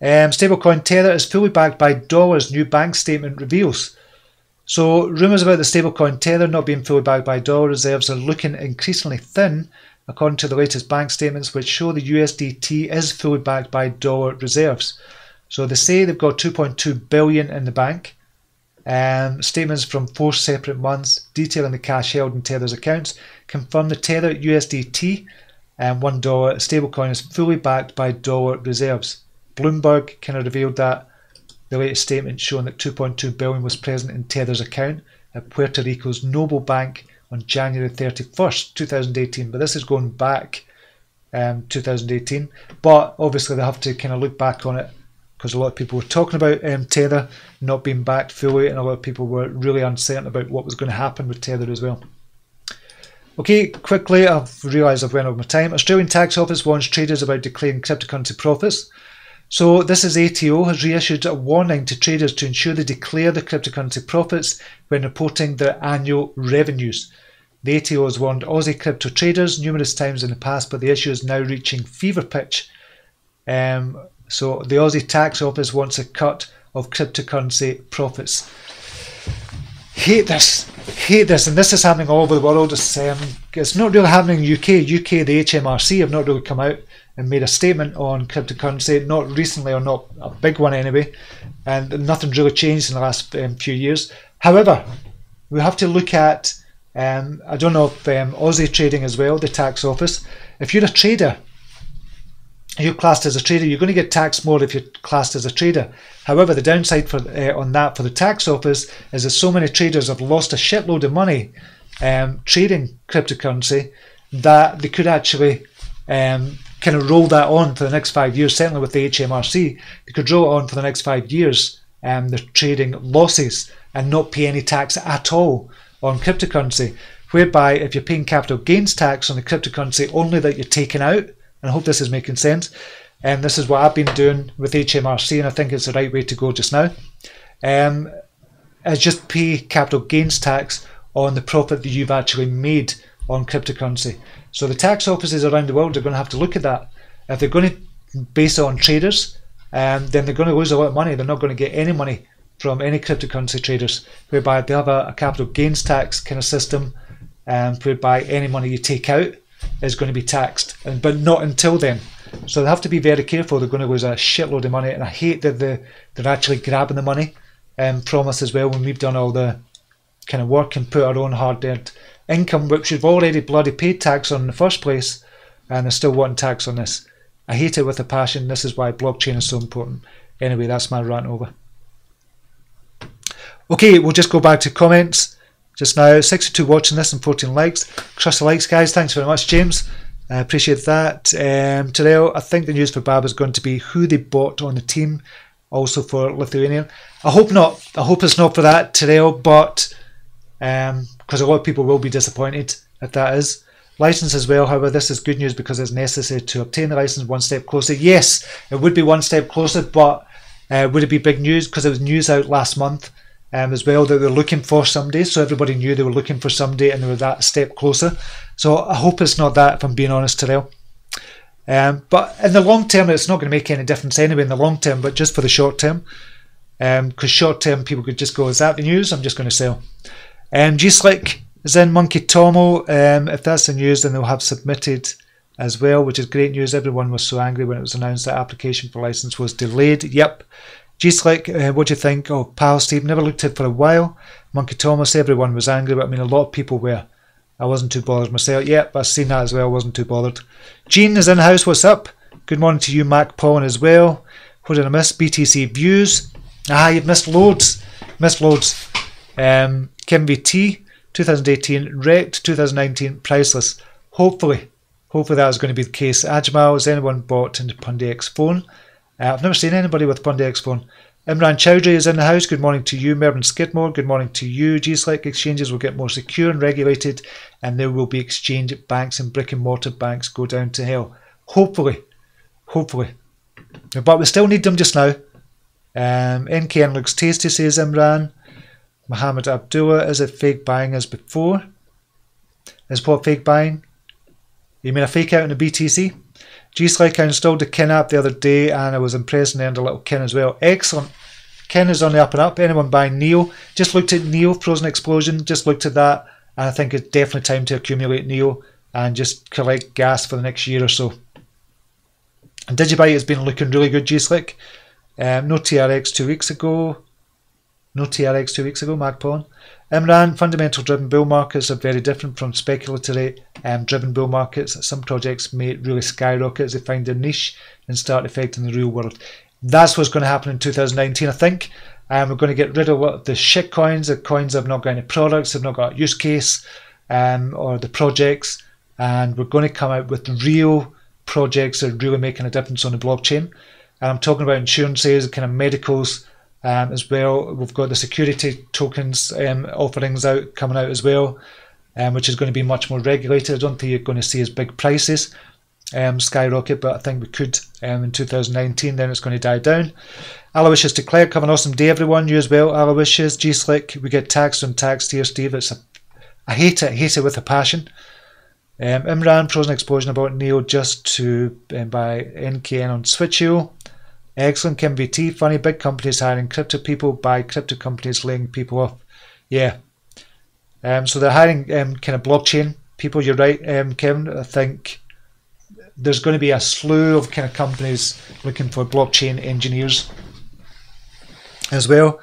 Stablecoin Tether is fully backed by dollars, new bank statement reveals. So rumours about the stablecoin Tether not being fully backed by dollar reserves are looking increasingly thin, according to the latest bank statements, which show the USDT is fully backed by dollar reserves. So they say they've got 2.2 billion in the bank. Statements from 4 separate months detailing the cash held in Tether's accounts confirm the Tether USDT and $1 stablecoin is fully backed by dollar reserves. Bloomberg kind of revealed that the latest statement showing that 2.2 billion was present in Tether's account at Puerto Rico's Noble Bank on January 31st, 2018. But this is going back 2018. But obviously they have to kind of look back on it, because a lot of people were talking about Tether not being backed fully, and a lot of people were really uncertain about what was going to happen with Tether as well. Okay, quickly, I've realised I've went over my time. Australian Tax Office warns traders about declaring cryptocurrency profits. So this is ATO has reissued a warning to traders to ensure they declare the cryptocurrency profits when reporting their annual revenues. The ATO has warned Aussie crypto traders numerous times in the past, but the issue is now reaching fever pitch. So the Aussie Tax Office wants a cut of cryptocurrency profits. Hate this, and this is happening all over the world. It's not really happening in UK. The HMRC have not really come out and made a statement on cryptocurrency, not recently, or not a big one anyway, and nothing's really changed in the last few years. However, we have to look at, I don't know if Aussie trading as well, the tax office. If you're a trader, you're classed as a trader, you're going to get taxed more if you're classed as a trader. However, the downside for on that for the tax office is that so many traders have lost a shitload of money trading cryptocurrency that they could actually kind of roll that on for the next 5 years. Certainly with the HMRC, they could roll it on for the next 5 years, they're trading losses and not pay any tax at all on cryptocurrency. Whereby if you're paying capital gains tax on the cryptocurrency only that you're taking out, and I hope this is making sense, and this is what I've been doing with HMRC, and I think it's the right way to go just now, is just pay capital gains tax on the profit that you've actually made on cryptocurrency. So the tax offices around the world are going to have to look at that. If they're going to base it on traders, then they're going to lose a lot of money. They're not going to get any money from any cryptocurrency traders, whereby they have a capital gains tax kind of system, whereby any money you take out is going to be taxed, but not until then. So they have to be very careful. They're going to lose a shitload of money, and I hate that they're actually grabbing the money from us as well, when we've done all the kind of work and put our own hard-earned income, which we've already bloody paid tax on in the first place, and they're still wanting tax on this. I hate it with a passion. This is why blockchain is so important. Anyway, that's my rant over. Okay, we'll just go back to comments just now. 62 watching this and 14 likes. Crush the likes, guys. Thanks very much, James. I appreciate that. Terrell, I think the news for BABB is going to be who they bought on the team, also for Lithuanian. I hope not. I hope it's not for that, Terrell, but because a lot of people will be disappointed if that is. License as well, however, this is good news because it's necessary to obtain the license one step closer. Yes, it would be one step closer, but would it be big news? Because it was news out last month as well that they were looking for somebody, so everybody knew they were looking for somebody and they were that step closer. So I hope it's not that, if I'm being honest, Terrell. But in the long term, it's not going to make any difference anyway in the long term, but just for the short term. Because short term, people could just go, is that the news? I'm just going to sell. G-Slick is in, Monkey Tomo. If that's the news, then they'll have submitted as well, which is great news. Everyone was so angry when it was announced that application for license was delayed. Yep. G-Slick, what do you think? Oh, pal Steve, never looked at it for a while. Monkey Thomas, everyone was angry, but I mean, a lot of people were. I wasn't too bothered myself. Yep, I've seen that as well. I wasn't too bothered. Gene is in the house. What's up? Good morning to you, Mac Pawn, as well. What did I miss? BTC views. You've missed loads. Missed loads. Kim VT, 2018, wrecked, 2019, priceless. Hopefully that is going to be the case. Ajmal, has anyone bought into Pundi X phone? I've never seen anybody with Pundi X phone. Imran Chowdhury is in the house. Good morning to you. Mervyn Skidmore, good morning to you. G-Slick, exchanges will get more secure and regulated, and there will be exchange banks and brick and mortar banks go down to hell. Hopefully. But we still need them just now. NKN looks tasty, says Imran. Mohammed Abdullah, is it fake buying as before? Is what fake buying? You mean a fake out in the BTC? G-Slick, I installed the Kin app the other day and I was impressed and earned a little Kin as well. Excellent. Kin is on the up and up. Anyone buying Neo? Just looked at Neo, Frozen Explosion, just looked at that, and I think it's definitely time to accumulate Neo and just collect gas for the next year or so. And Digibyte has been looking really good, G-Slick. No TRX 2 weeks ago. MacPawn. Imran, fundamental driven bull markets are very different from speculatively driven bull markets. Some projects may really skyrocket as they find their niche and start affecting the real world. That's what's going to happen in 2019, I think. We're going to get rid of what the shit coins, the coins that have not got any products, have not got a use case, or the projects, and we're going to come out with real projects that are really making a difference on the blockchain. And I'm talking about insurances, kind of medicals, as well. We've got the security tokens offerings coming out as well, which is going to be much more regulated. I don't think you're going to see as big prices skyrocket, but I think we could in 2019. Then it's going to die down. Aloysius declared, have an awesome day, everyone. You as well, Aloysius. G-Slick, we get taxed on taxed here, Steve. I hate it with a passion. Imran, Frozen Explosion about Neo just to buy NKN on Switch.io. Excellent. Kim VT, funny, big companies hiring crypto people, by crypto companies laying people off. Yeah. So they're hiring kind of blockchain people, you're right, Kevin. I think there's going to be a slew of kind of companies looking for blockchain engineers as well.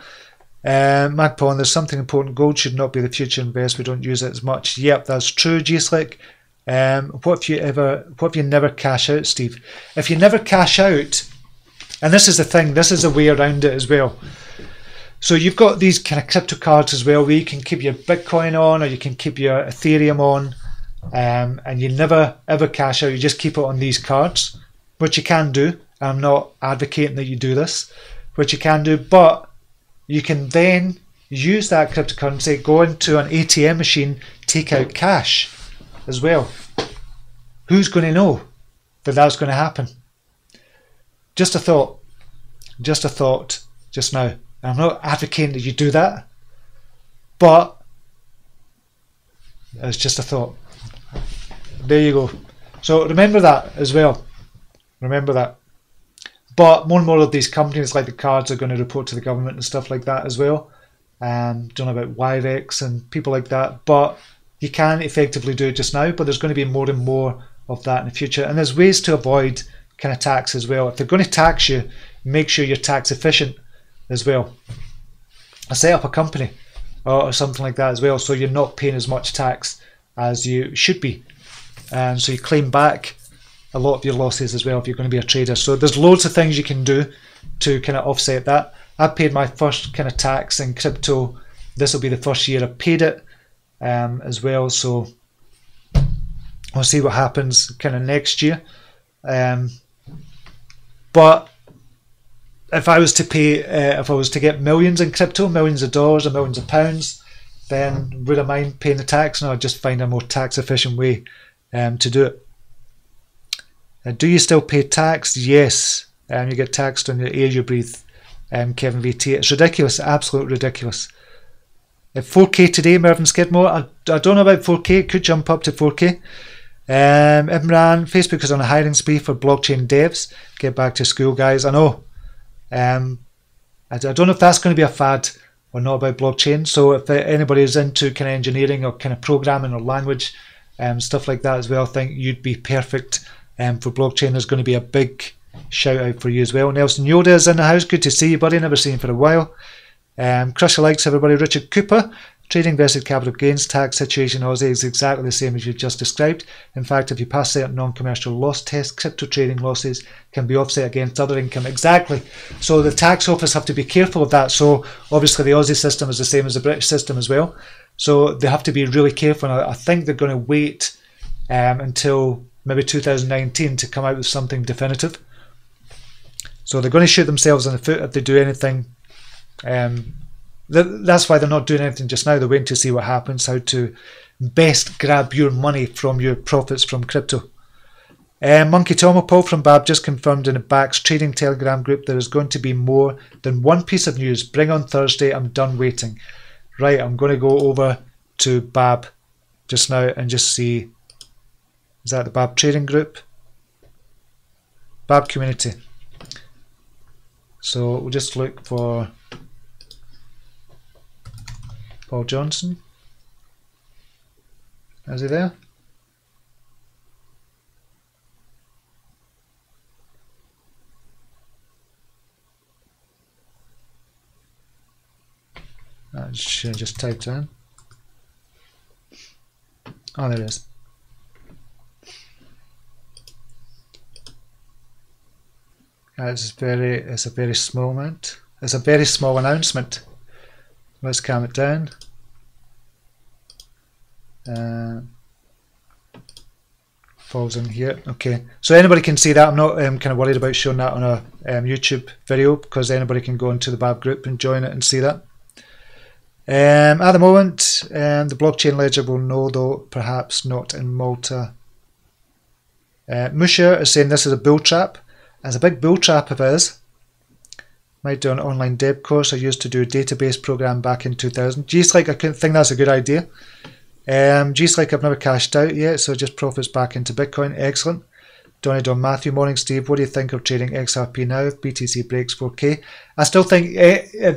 MacPawn, there's something important. Gold should not be the future invest. We don't use it as much. Yep, that's true, G-Slick. What if you never cash out, Steve? If you never cash out, and this is the thing, this is a way around it as well. So you've got these kind of crypto cards as well, where you can keep your Bitcoin on, or you can keep your Ethereum on, and you never ever cash out. You just keep it on these cards, which you can do. I'm not advocating that you do this, which you can do, but you can then use that cryptocurrency, go into an ATM machine, take out cash as well. Who's going to know that that's going to happen? Just a thought just now. I'm not advocating that you do that, but it's just a thought. There you go. So remember that as well. Remember that. But more and more of these companies, like the cards, are going to report to the government and stuff like that as well. Don't know about Wirex and people like that, but you can effectively do it just now. But there's going to be more and more of that in the future, and there's ways to avoid kind of tax as well. If they're going to tax you, make sure you're tax efficient as well. Set up a company or something like that as well, so you're not paying as much tax as you should be, and so you claim back a lot of your losses as well if you're going to be a trader. So there's loads of things you can do to kind of offset that. I paid my first kind of tax in crypto. This will be the first year I paid it as well, so We'll see what happens kind of next year. But if I was to pay, if I was to get millions in crypto, millions of dollars or millions of pounds, then would I mind paying the tax? No, I'd just find a more tax efficient way to do it. Do you still pay tax? Yes. You get taxed on the air you breathe, Kevin VT. It's ridiculous, absolutely ridiculous. 4K today, Mervyn Skidmore. I don't know about 4K, it could jump up to 4K. Imran, Facebook is on a hiring spree for blockchain devs. Get back to school, guys. I know. I don't know if that's going to be a fad or not about blockchain. So if anybody is into kind of engineering or kind of programming or language, stuff like that as well, I think you'd be perfect for blockchain. There's going to be a big shout out for you as well. Nelson Yoda is in the house. Good to see you, buddy. Never seen you for a while. Crush your likes, everybody. Richard Cooper. Trading vested capital gains tax situation Aussie is exactly the same as you've just described. In fact, if you pass certain non-commercial loss tests, crypto trading losses can be offset against other income. Exactly. So the tax office have to be careful of that. So obviously the Aussie system is the same as the British system as well. So they have to be really careful. And I think they're going to wait until maybe 2019 to come out with something definitive. So they're going to shoot themselves in the foot if they do anything. That's why they're not doing anything just now. They're waiting to see what happens, how to best grab your money from your profits from crypto. Monkey Tomo, Paul from BABB just confirmed in a BAX trading telegram group there is going to be more than one piece of news. Bring on Thursday. I'm done waiting. Right, I'm going to go over to BABB just now and just see. Is that the BABB trading group? BABB community. So we'll just look for Paul Johnson. Is he there? I should have just typed in. Oh, there it is. It's a very small amount. It's a very small announcement. Let's calm it down. Falls in here. Okay, so anybody can see that. I'm not kind of worried about showing that on a YouTube video because anybody can go into the BABB group and join it and see that. At the moment, the blockchain ledger will know, though perhaps not in Malta. Musha is saying this is a bull trap. It's a big bull trap if it is. Might do an online dev course. I used to do a database program back in 2000. G-Slike, I think that's a good idea. G-Slike, I've never cashed out yet, so just profits back into Bitcoin. Excellent. Donny Don Matthew, morning Steve. What do you think of trading XRP now if BTC breaks 4K? I still think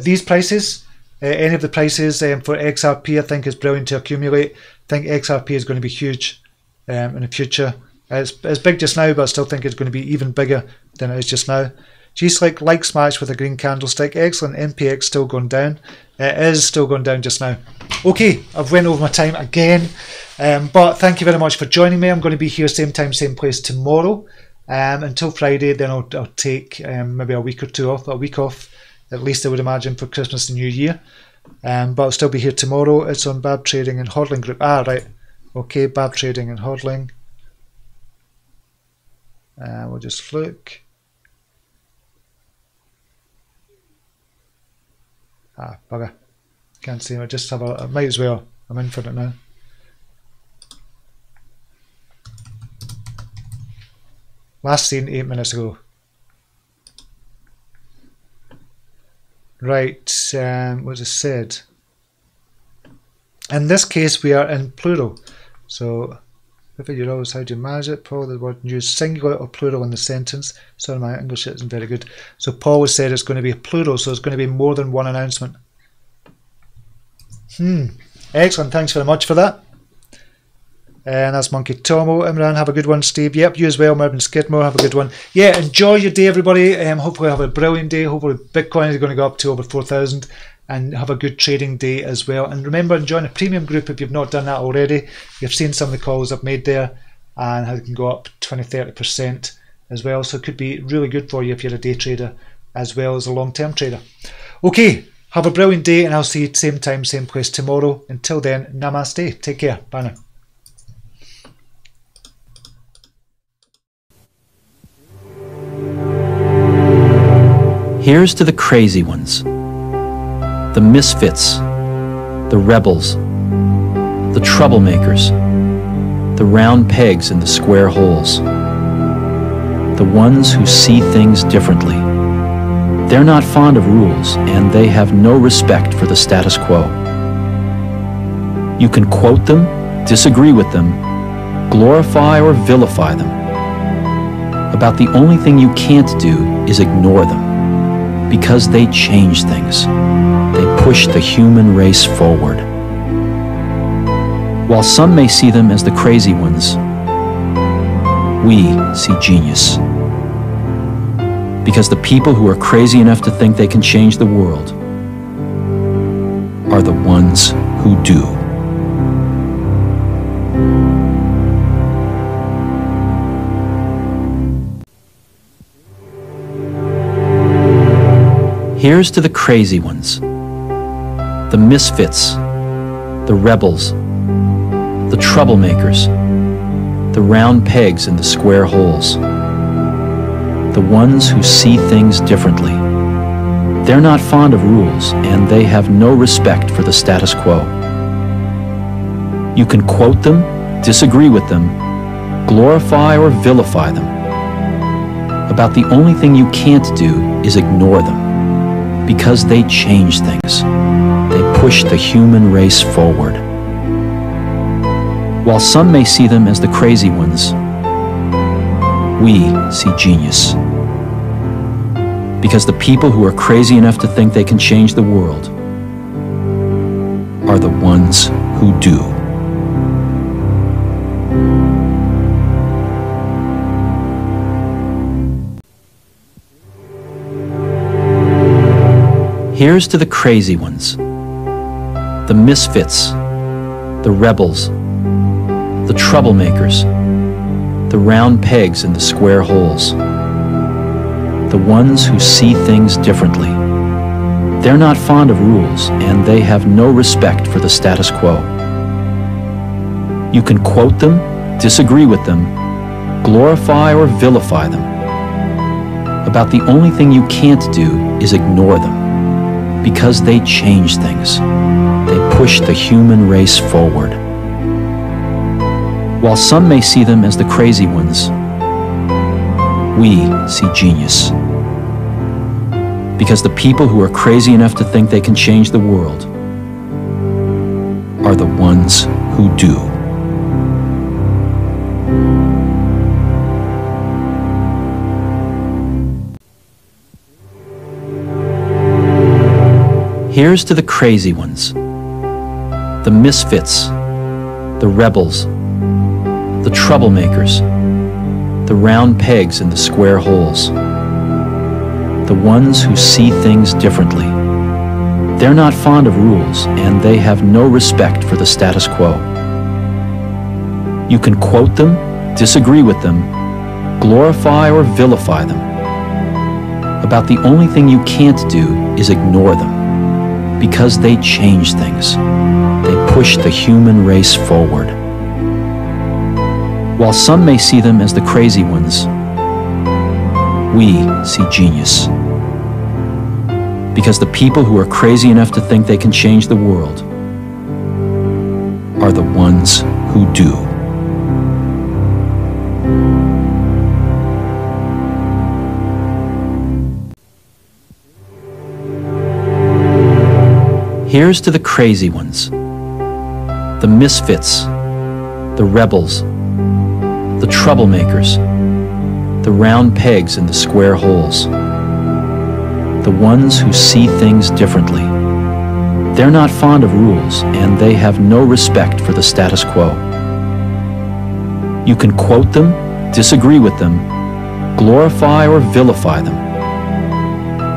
these prices, any of the prices for XRP, I think is brilliant to accumulate. I think XRP is going to be huge in the future. It's big just now, but I still think it's going to be even bigger than it is just now. G-Slike likes match with a green candlestick. Excellent. NPX still going down. It is still going down just now. Okay, I've went over my time again, but thank you very much for joining me. I'm going to be here same time, same place tomorrow until Friday. Then I'll take maybe a week or two off, a week off at least I would imagine for Christmas and New Year. But I'll still be here tomorrow. It's on BABB Trading and Hodling Group. Ah, right. Okay, BABB Trading and Hodling. We'll just look. Ah, bugger. Can't see him. I just have I might as well. I'm in for it now. Last seen 8 minutes ago. Right, what it said. In this case, we are in plural. So, if you're always how do you manage it? Paul, the word use singular or plural in the sentence. Sorry, my English isn't very good. So Paul has said it's going to be plural, so it's going to be more than one announcement. Excellent, thanks very much for that. And that's Monkey Tomo. Imran, have a good one. Steve, yep, you as well. Mervyn Skidmore, have a good one. Yeah, enjoy your day, everybody. Hopefully have a brilliant day. Hopefully Bitcoin is going to go up to over 4,000 and have a good trading day as well. And remember, join a premium group if you've not done that already. You've seen some of the calls I've made there and how it can go up 20-30% as well. So it could be really good for you if you're a day trader as well as a long-term trader. Okay, have a brilliant day and I'll see you same time, same place tomorrow. Until then, namaste. Take care. Bye now. Here's to the crazy ones, the misfits, the rebels, the troublemakers, the round pegs in the square holes, the ones who see things differently. They're not fond of rules, and they have no respect for the status quo. You can quote them, disagree with them, glorify or vilify them. About the only thing you can't do is ignore them, because they change things. They push the human race forward. While some may see them as the crazy ones, we see genius. Because the people who are crazy enough to think they can change the world are the ones who do. Here's to the crazy ones, the misfits, the rebels, the troublemakers, the round pegs in the square holes, the ones who see things differently. They're not fond of rules, and they have no respect for the status quo. You can quote them, disagree with them, glorify or vilify them. About the only thing you can't do is ignore them, because they change things. They push the human race forward. While some may see them as the crazy ones, we see genius. Because the people who are crazy enough to think they can change the world are the ones who do. Here's to the crazy ones, the misfits, the rebels, the troublemakers, the round pegs in the square holes, the ones who see things differently. They're not fond of rules, and they have no respect for the status quo. You can quote them, disagree with them, glorify or vilify them. About the only thing you can't do is ignore them, because they change things. They push the human race forward. While some may see them as the crazy ones, we see genius. Because the people who are crazy enough to think they can change the world are the ones who do. Here's to the crazy ones, the misfits, the rebels, the troublemakers, the round pegs in the square holes, the ones who see things differently. They're not fond of rules, and they have no respect for the status quo. You can quote them, disagree with them, glorify or vilify them. About the only thing you can't do is ignore them, because they change things. They push the human race forward. While some may see them as the crazy ones, we see genius. Because the people who are crazy enough to think they can change the world are the ones who do. Here's to the crazy ones, the misfits, the rebels, the troublemakers, the round pegs in the square holes, the ones who see things differently. They're not fond of rules, and they have no respect for the status quo. You can quote them, disagree with them, glorify or vilify them.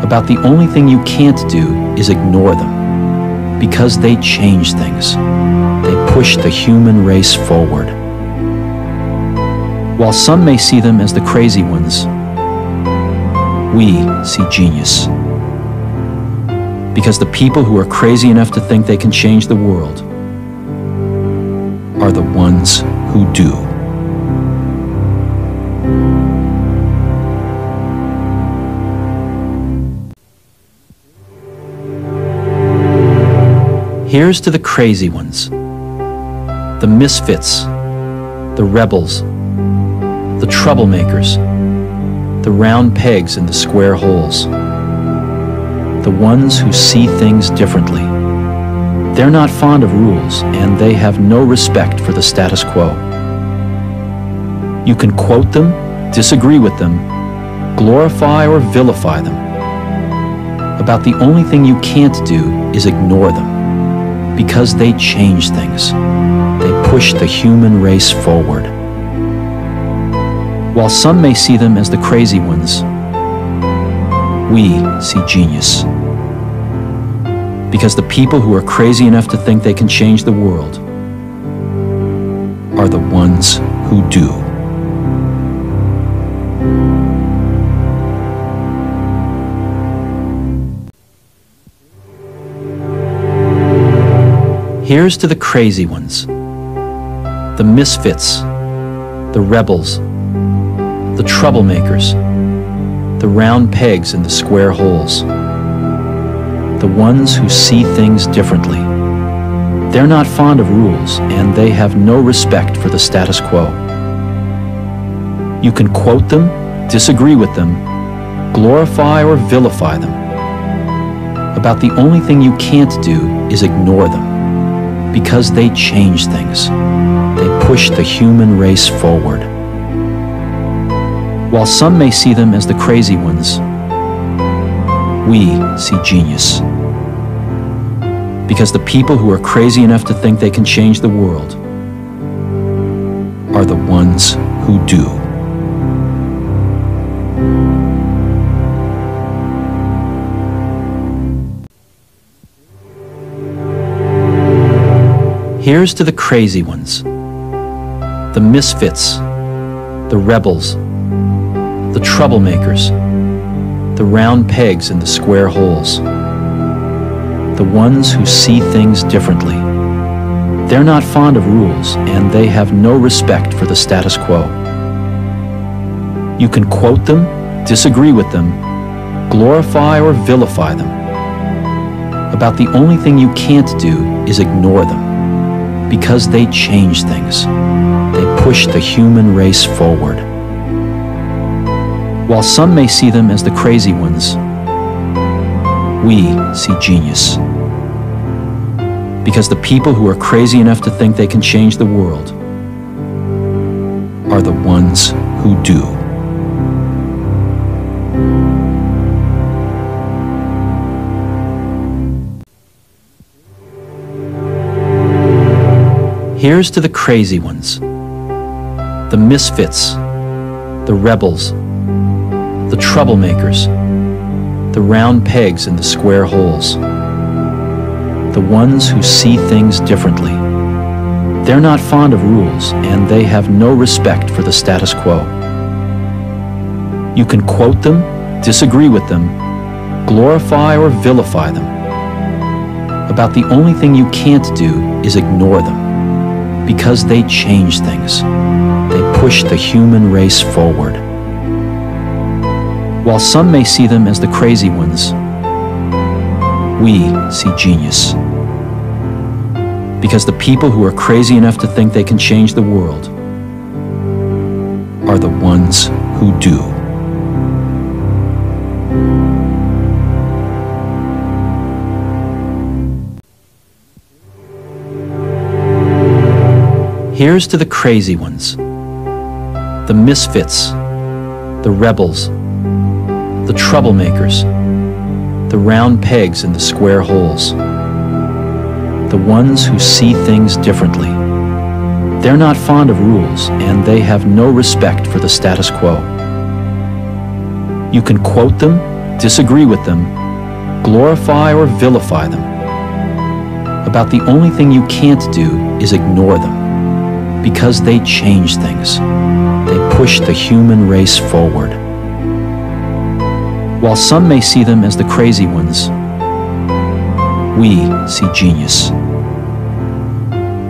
About the only thing you can't do is ignore them, because they change things. They push the human race forward. While some may see them as the crazy ones, we see genius. Because the people who are crazy enough to think they can change the world are the ones who do. Here's to the crazy ones, the misfits, the rebels, the troublemakers, the round pegs in the square holes, the ones who see things differently. They're not fond of rules, and they have no respect for the status quo. You can quote them, disagree with them, glorify or vilify them. About the only thing you can't do is ignore them, because they change things. They push the human race forward. While some may see them as the crazy ones, we see genius. Because the people who are crazy enough to think they can change the world are the ones who do. Here's to the crazy ones, the misfits, the rebels, the troublemakers, the round pegs in the square holes, the ones who see things differently. They're not fond of rules, and they have no respect for the status quo. You can quote them, disagree with them, glorify or vilify them. About the only thing you can't do is ignore them, because they change things. They push the human race forward. While some may see them as the crazy ones, we see genius. Because the people who are crazy enough to think they can change the world are the ones who do. Here's to the crazy ones, the misfits, the rebels, the troublemakers, the round pegs in the square holes, the ones who see things differently. They're not fond of rules, and they have no respect for the status quo. You can quote them, disagree with them, glorify or vilify them. About the only thing you can't do is ignore them, because they change things. They push the human race forward. While some may see them as the crazy ones, we see genius. Because the people who are crazy enough to think they can change the world are the ones who do. Here's to the crazy ones, the misfits, the rebels, the troublemakers, the round pegs in the square holes, the ones who see things differently. They're not fond of rules, and they have no respect for the status quo. You can quote them, disagree with them, glorify or vilify them. About the only thing you can't do is ignore them, because they change things. They push the human race forward. While some may see them as the crazy ones, we see genius. Because the people who are crazy enough to think they can change the world are the ones who do. Here's to the crazy ones, the misfits, the rebels, the troublemakers, the round pegs in the square holes, the ones who see things differently. They're not fond of rules, and they have no respect for the status quo. You can quote them, disagree with them, glorify or vilify them. About the only thing you can't do is ignore them, because they change things. They push the human race forward. While some may see them as the crazy ones, we see genius.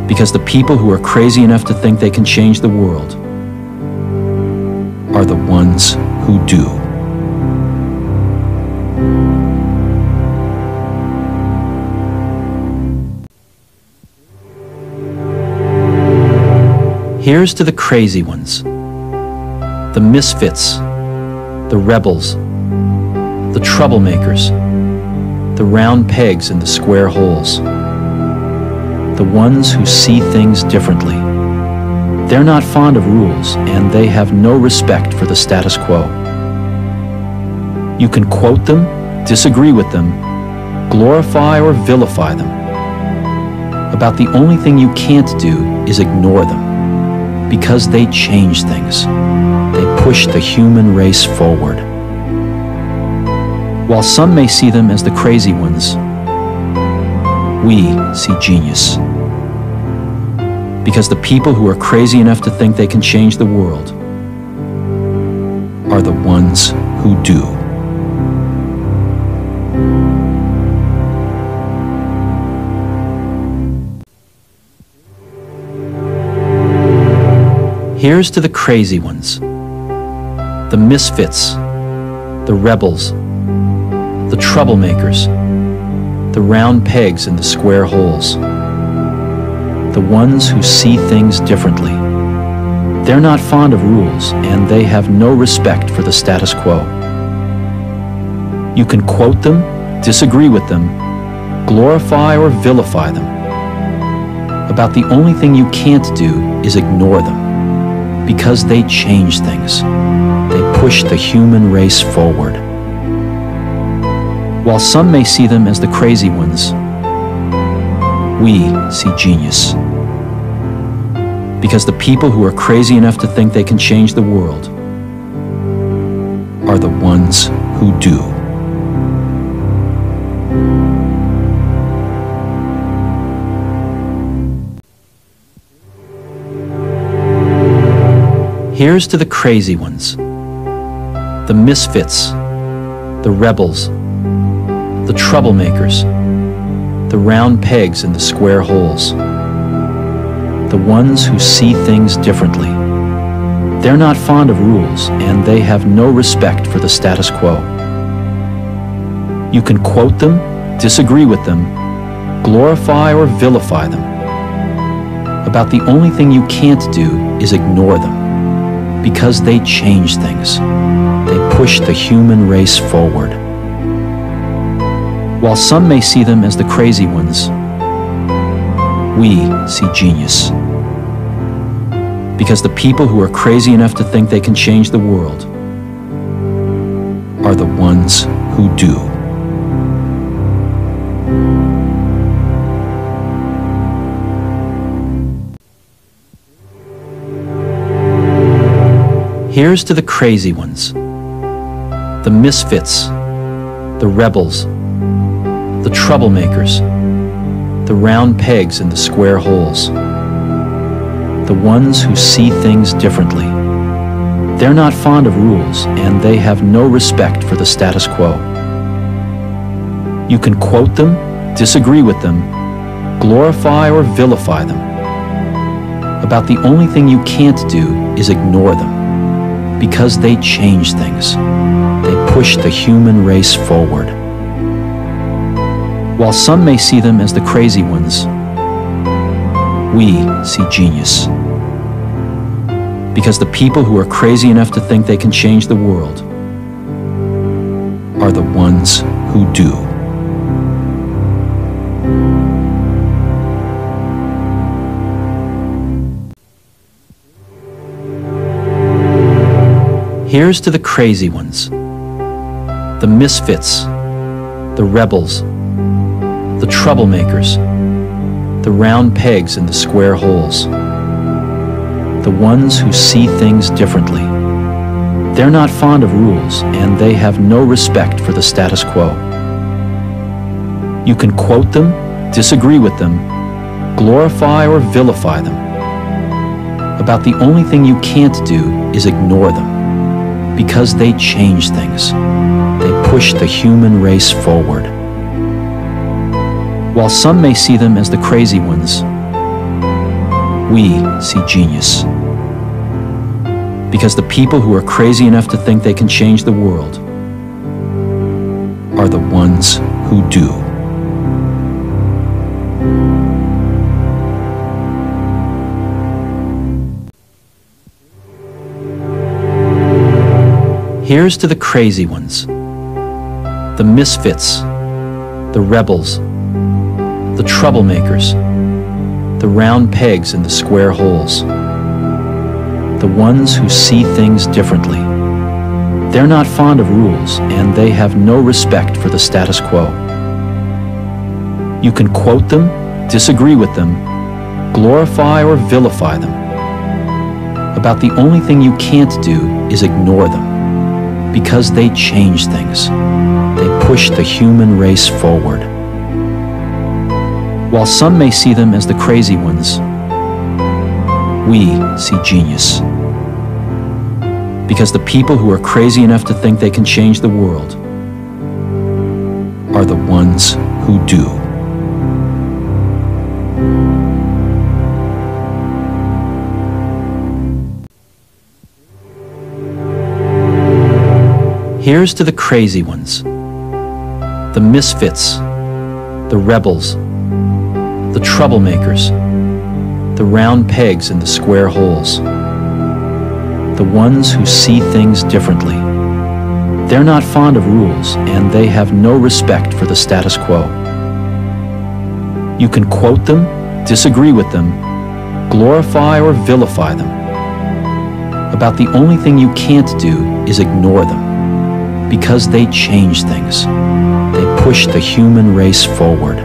Because the people who are crazy enough to think they can change the world are the ones who do. Here's to the crazy ones, the misfits, the rebels, the troublemakers, the round pegs in the square holes, the ones who see things differently. They're not fond of rules, and they have no respect for the status quo. You can quote them, disagree with them, glorify or vilify them. About the only thing you can't do is ignore them, because they change things. They push the human race forward. While some may see them as the crazy ones, we see genius. Because the people who are crazy enough to think they can change the world are the ones who do. Here's to the crazy ones, the misfits, the rebels, the troublemakers, the round pegs in the square holes, the ones who see things differently. They're not fond of rules, and they have no respect for the status quo. You can quote them, disagree with them, glorify or vilify them. About the only thing you can't do is ignore them, because they change things. They push the human race forward. While some may see them as the crazy ones, we see genius. Because the people who are crazy enough to think they can change the world are the ones who do. Here's to the crazy ones, the misfits, the rebels, the troublemakers, the round pegs in the square holes, the ones who see things differently. They're not fond of rules, and they have no respect for the status quo. You can quote them, disagree with them, glorify or vilify them. About the only thing you can't do is ignore them, because they change things. They push the human race forward. While some may see them as the crazy ones, we see genius. Because the people who are crazy enough to think they can change the world are the ones who do. Here's to the crazy ones, the misfits, the rebels, the troublemakers, the round pegs in the square holes, the ones who see things differently. They're not fond of rules, and they have no respect for the status quo. You can quote them, disagree with them, glorify or vilify them. About the only thing you can't do is ignore them, because they change things. They push the human race forward. While some may see them as the crazy ones, we see genius. Because the people who are crazy enough to think they can change the world are the ones who do. Here's to the crazy ones, the misfits, the rebels, the troublemakers, the round pegs in the square holes, the ones who see things differently. They're not fond of rules, and they have no respect for the status quo. You can quote them, disagree with them, glorify or vilify them. About the only thing you can't do is ignore them, because they change things. They push the human race forward. While some may see them as the crazy ones, we see genius. Because the people who are crazy enough to think they can change the world are the ones who do. Here's to the crazy ones, the misfits, the rebels, the troublemakers, the round pegs in the square holes, the ones who see things differently. They're not fond of rules, and they have no respect for the status quo. You can quote them, disagree with them, glorify or vilify them. About the only thing you can't do is ignore them, because they change things. They push the human race forward. While some may see them as the crazy ones, we see genius. Because the people who are crazy enough to think they can change the world are the ones who do. Here's to the crazy ones, the misfits, the rebels, the troublemakers, the round pegs in the square holes, the ones who see things differently. They're not fond of rules, and they have no respect for the status quo. You can quote them, disagree with them, glorify or vilify them. About the only thing you can't do is ignore them, because they change things. They push the human race forward.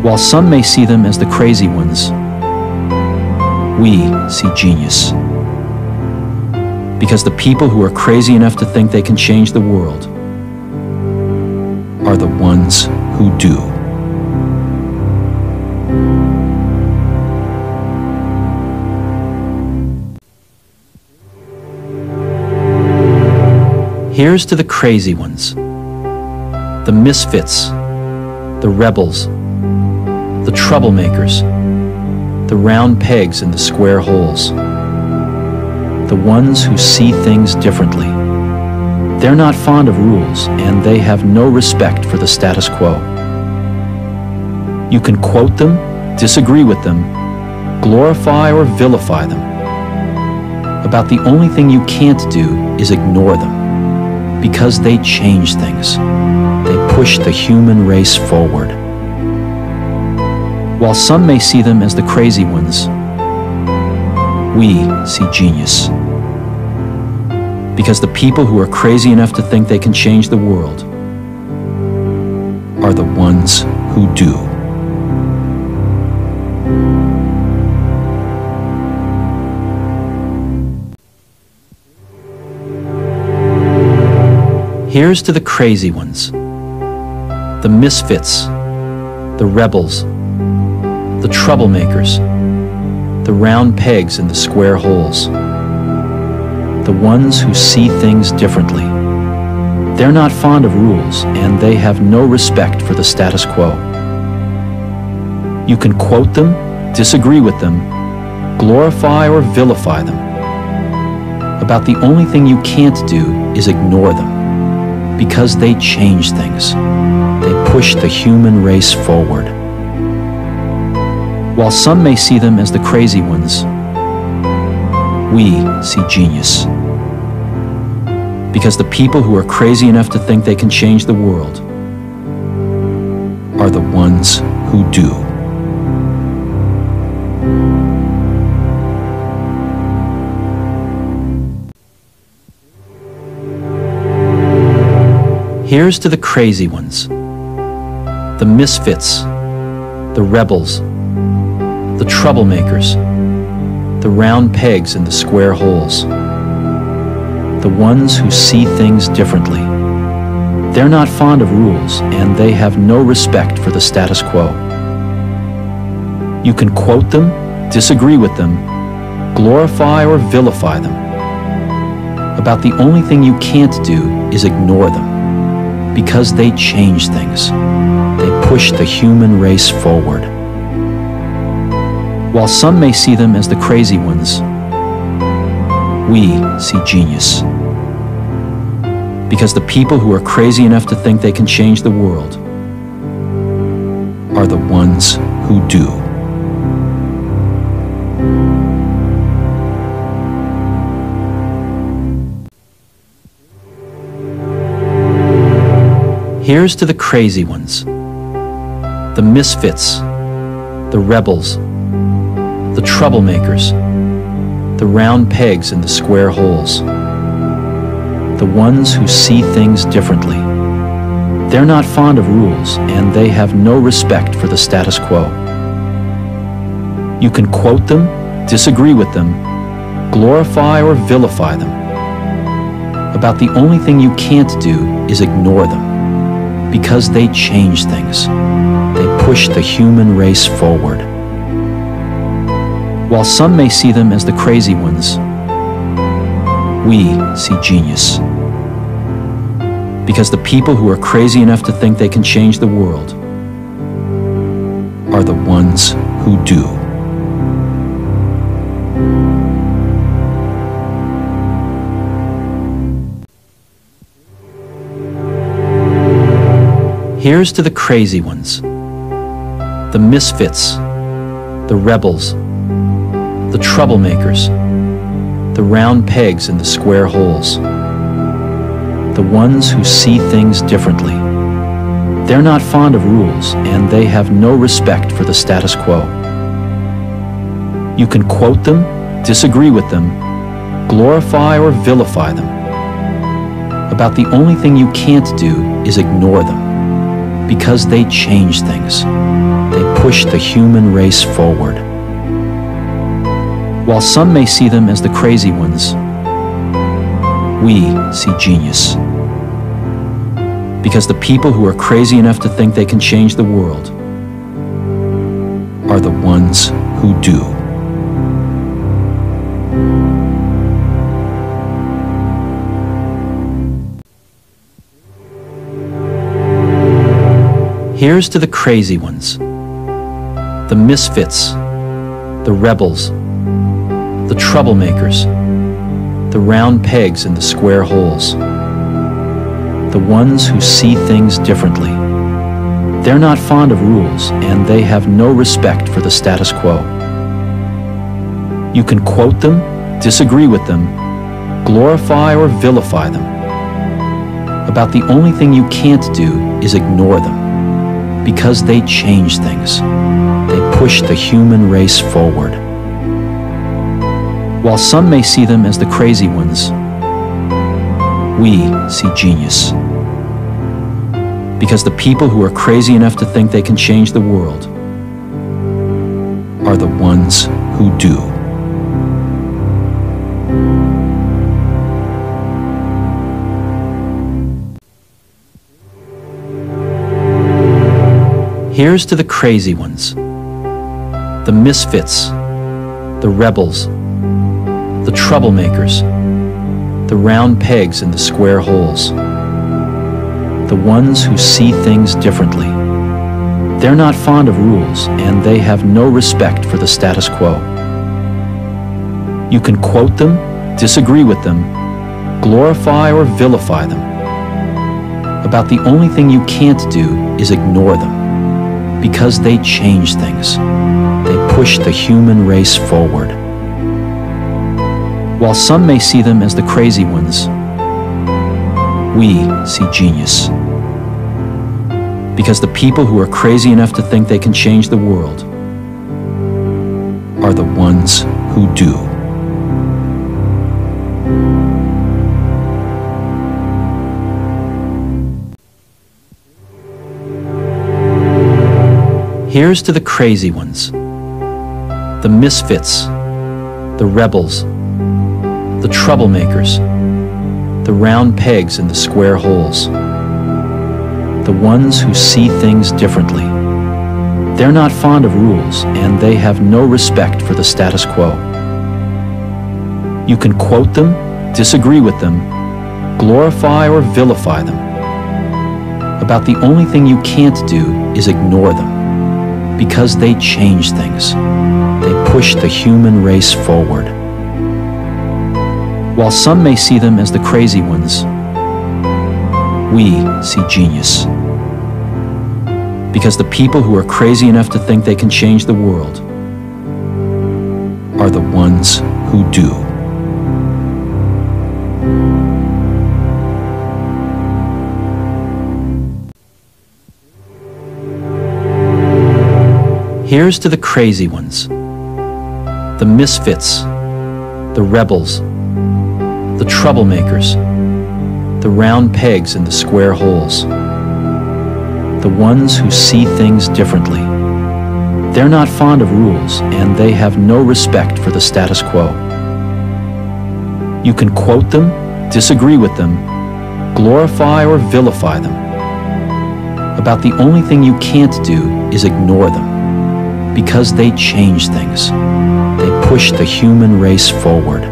While some may see them as the crazy ones, we see genius. Because the people who are crazy enough to think they can change the world are the ones who do. Here's to the crazy ones, the misfits, the rebels, the troublemakers, the round pegs in the square holes, the ones who see things differently. They're not fond of rules, and they have no respect for the status quo. You can quote them, disagree with them, glorify or vilify them. About the only thing you can't do is ignore them, because they change things. They push the human race forward. While some may see them as the crazy ones, we see genius. Because the people who are crazy enough to think they can change the world are the ones who do. Here's to the crazy ones, the misfits, the rebels, the troublemakers, the round pegs in the square holes, the ones who see things differently. They're not fond of rules, and they have no respect for the status quo. You can quote them, disagree with them, glorify or vilify them. About the only thing you can't do is ignore them, because they change things. They push the human race forward. While some may see them as the crazy ones, we see genius. Because the people who are crazy enough to think they can change the world are the ones who do. Here's to the crazy ones, the misfits, the rebels, the troublemakers, the round pegs in the square holes, the ones who see things differently. They're not fond of rules, and they have no respect for the status quo. You can quote them, disagree with them, glorify or vilify them. About the only thing you can't do is ignore them, because they change things. They push the human race forward. While some may see them as the crazy ones, we see genius. Because the people who are crazy enough to think they can change the world are the ones who do. Here's to the crazy ones, the misfits, the rebels, the troublemakers, the round pegs in the square holes, the ones who see things differently. They're not fond of rules, and they have no respect for the status quo. You can quote them, disagree with them, glorify or vilify them. About the only thing you can't do is ignore them, because they change things. They push the human race forward. While some may see them as the crazy ones, we see genius. Because the people who are crazy enough to think they can change the world are the ones who do. Here's to the crazy ones, the misfits, the rebels, the troublemakers, the round pegs in the square holes, the ones who see things differently. They're not fond of rules, and they have no respect for the status quo. You can quote them, disagree with them, glorify or vilify them. About the only thing you can't do is ignore them, because they change things. They push the human race forward. While some may see them as the crazy ones, we see genius. Because the people who are crazy enough to think they can change the world are the ones who do. Here's to the crazy ones, the misfits, the rebels, the troublemakers, the round pegs in the square holes, the ones who see things differently. They're not fond of rules, and they have no respect for the status quo. You can quote them, disagree with them, glorify or vilify them. About the only thing you can't do is ignore them, because they change things. They push the human race forward. While some may see them as the crazy ones, we see genius. Because the people who are crazy enough to think they can change the world are the ones who do. Here's to the crazy ones, the misfits, the rebels, the troublemakers, the round pegs in the square holes, the ones who see things differently. They're not fond of rules, and they have no respect for the status quo. You can quote them, disagree with them, glorify or vilify them. About the only thing you can't do is ignore them, because they change things. They push the human race forward. While some may see them as the crazy ones, we see genius. Because the people who are crazy enough to think they can change the world are the ones who do. Here's to the crazy ones, the misfits, the rebels, the troublemakers, the round pegs in the square holes, the ones who see things differently. They're not fond of rules, and they have no respect for the status quo. You can quote them, disagree with them, glorify or vilify them. About the only thing you can't do is ignore them, because they change things. They push the human race forward. While some may see them as the crazy ones, we see genius. Because the people who are crazy enough to think they can change the world are the ones who do. Here's to the crazy ones, the misfits, the rebels, the troublemakers, the round pegs in the square holes, the ones who see things differently. They're not fond of rules, and they have no respect for the status quo. You can quote them, disagree with them, glorify or vilify them. About the only thing you can't do is ignore them, because they change things. They push the human race forward.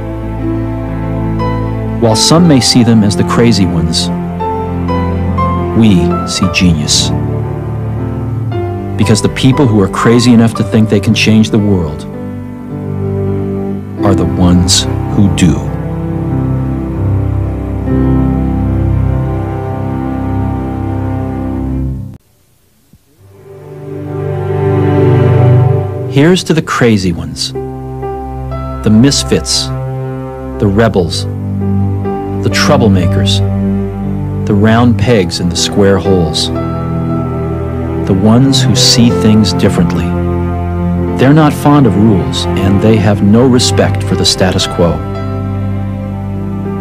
While some may see them as the crazy ones, we see genius. Because the people who are crazy enough to think they can change the world are the ones who do. Here's to the crazy ones, the misfits, the rebels, the troublemakers, the round pegs in the square holes, the ones who see things differently. They're not fond of rules, and they have no respect for the status quo.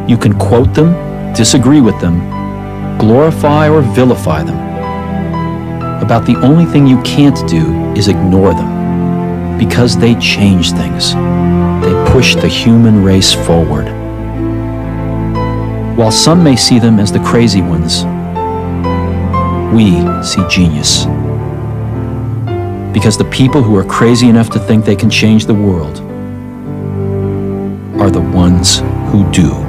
You can quote them, disagree with them, glorify or vilify them. About the only thing you can't do is ignore them, because they change things. They push the human race forward. While some may see them as the crazy ones, we see genius. Because the people who are crazy enough to think they can change the world are the ones who do.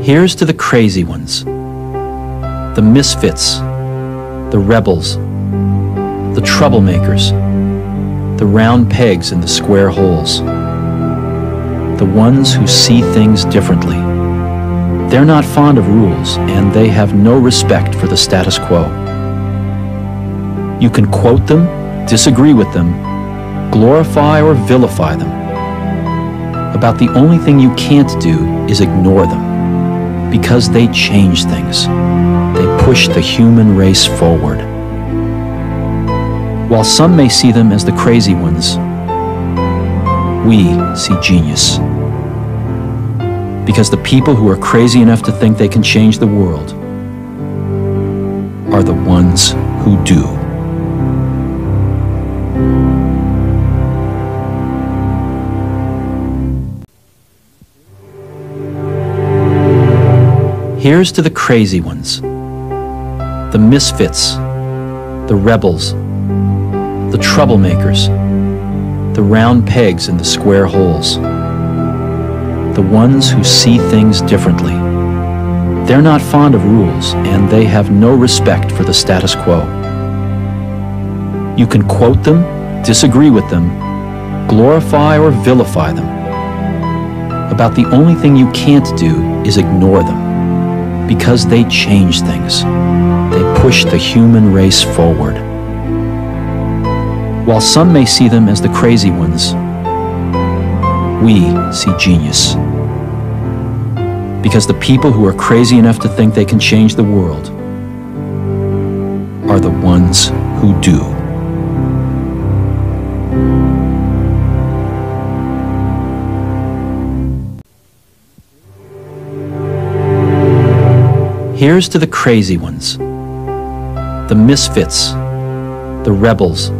Here's to the crazy ones, the misfits, the rebels, the troublemakers, the round pegs in the square holes, the ones who see things differently. They're not fond of rules, and they have no respect for the status quo. You can quote them, disagree with them, glorify or vilify them. About the only thing you can't do is ignore them, because they change things. They push the human race forward. While some may see them as the crazy ones, we see genius. Because the people who are crazy enough to think they can change the world are the ones who do. Here's to the crazy ones, the misfits, the rebels, the troublemakers, the round pegs in the square holes, the ones who see things differently. They're not fond of rules, and they have no respect for the status quo. You can quote them, disagree with them, glorify or vilify them. About the only thing you can't do is ignore them, because they change things. They push the human race forward. While some may see them as the crazy ones, we see genius. Because the people who are crazy enough to think they can change the world are the ones who do. Here's to the crazy ones, the misfits, the rebels,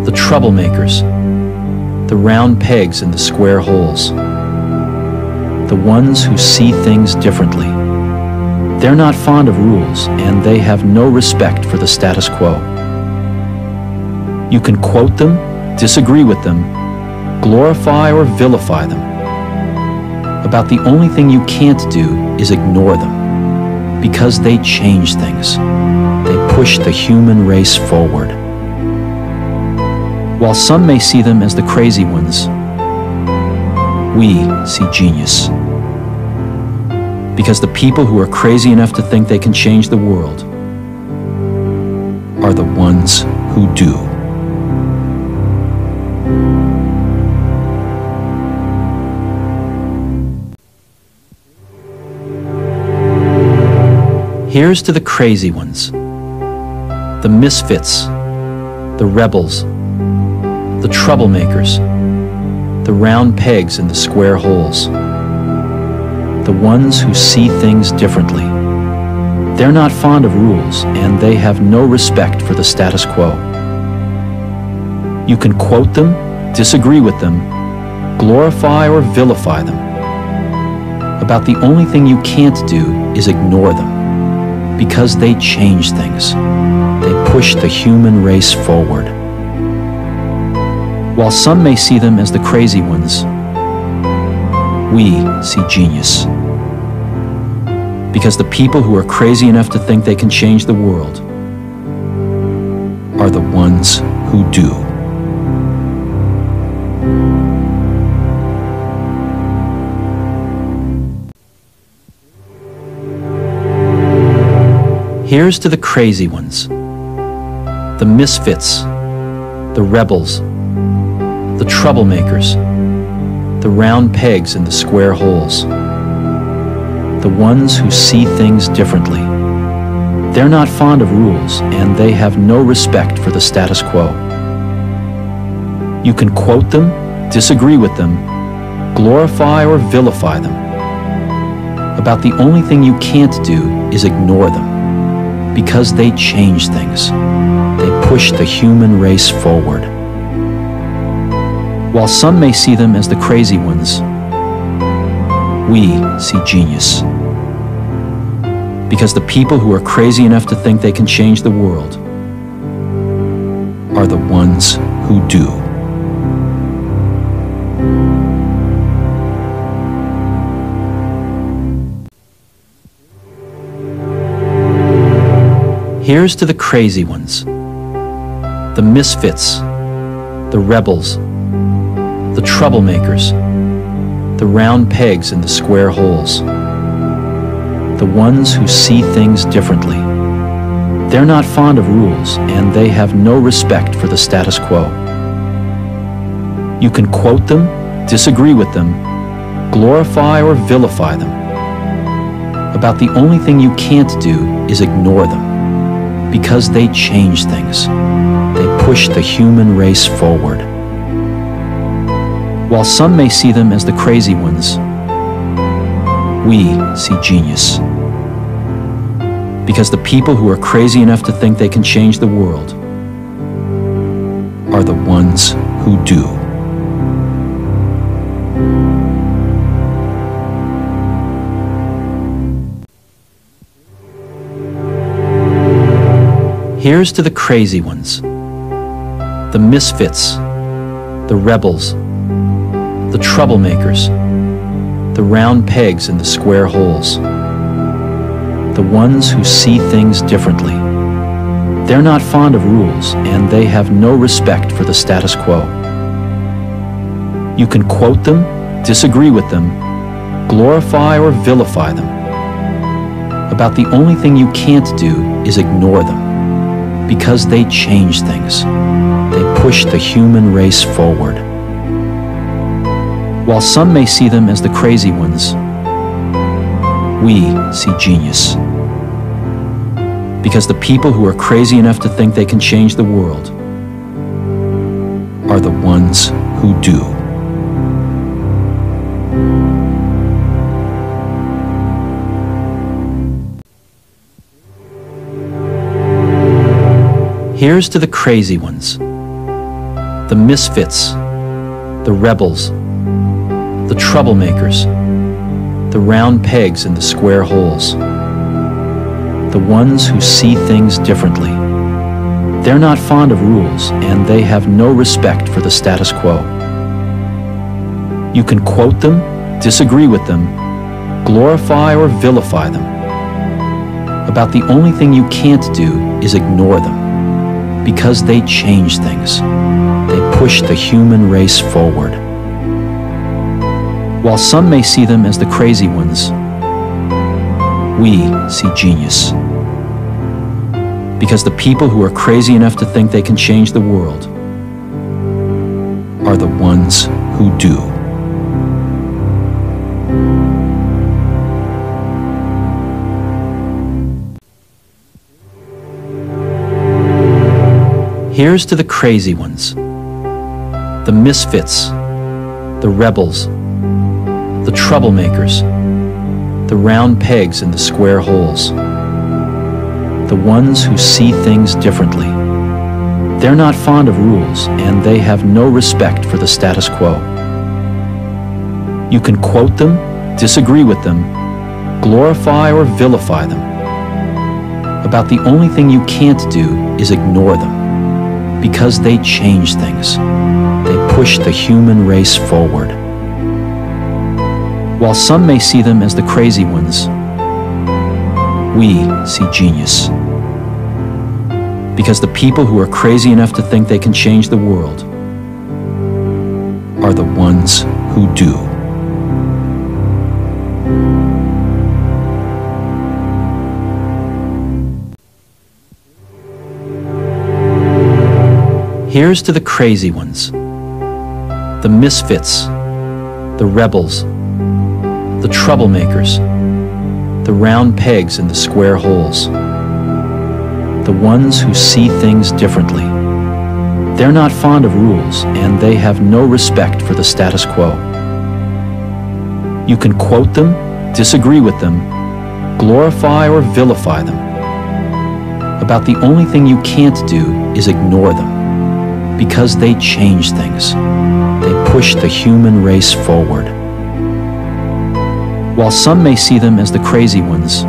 the troublemakers, the round pegs in the square holes, the ones who see things differently. They're not fond of rules, and they have no respect for the status quo. You can quote them, disagree with them, glorify or vilify them. About the only thing you can't do is ignore them, because they change things. They push the human race forward. While some may see them as the crazy ones, we see genius. Because the people who are crazy enough to think they can change the world are the ones who do. Here's to the crazy ones, the misfits, the rebels, the troublemakers, the round pegs in the square holes, the ones who see things differently. They're not fond of rules, and they have no respect for the status quo. You can quote them, disagree with them, glorify or vilify them. About the only thing you can't do is ignore them, because they change things. They push the human race forward. While some may see them as the crazy ones, we see genius. Because the people who are crazy enough to think they can change the world are the ones who do. Here's to the crazy ones, the misfits, the rebels, the troublemakers, the round pegs in the square holes, the ones who see things differently. They're not fond of rules, and they have no respect for the status quo. You can quote them, disagree with them, glorify or vilify them. About the only thing you can't do is ignore them, because they change things. They push the human race forward. While some may see them as the crazy ones, we see genius. Because the people who are crazy enough to think they can change the world are the ones who do. Here's to the crazy ones, the misfits, the rebels, the troublemakers, the round pegs in the square holes, the ones who see things differently. They're not fond of rules, and they have no respect for the status quo. You can quote them, disagree with them, glorify or vilify them. About the only thing you can't do is ignore them, because they change things. They push the human race forward. While some may see them as the crazy ones, we see genius. Because the people who are crazy enough to think they can change the world are the ones who do. Here's to the crazy ones, the misfits, the rebels, the troublemakers, the round pegs in the square holes, the ones who see things differently. They're not fond of rules, and they have no respect for the status quo. You can quote them, disagree with them, glorify or vilify them. About the only thing you can't do is ignore them, because they change things. They push the human race forward. While some may see them as the crazy ones, we see genius. Because the people who are crazy enough to think they can change the world are the ones who do. Here's to the crazy ones, the misfits, the rebels, the troublemakers, the round pegs in the square holes, the ones who see things differently. They're not fond of rules, and they have no respect for the status quo. You can quote them, disagree with them, glorify or vilify them. About the only thing you can't do is ignore them, because they change things. They push the human race forward. While some may see them as the crazy ones, we see genius. Because the people who are crazy enough to think they can change the world are the ones who do. Here's to the crazy ones, the misfits, the rebels, the troublemakers, the round pegs in the square holes, the ones who see things differently. They're not fond of rules, and they have no respect for the status quo. You can quote them, disagree with them, glorify or vilify them. About the only thing you can't do is ignore them, because they change things. They push the human race forward. While some may see them as the crazy ones, we see genius. Because the people who are crazy enough to think they can change the world are the ones who do. Here's to the crazy ones, the misfits, the rebels, the troublemakers, the round pegs in the square holes, the ones who see things differently. They're not fond of rules, and they have no respect for the status quo. You can quote them, disagree with them, glorify or vilify them. About the only thing you can't do is ignore them, because they change things. They push the human race forward. While some may see them as the crazy ones,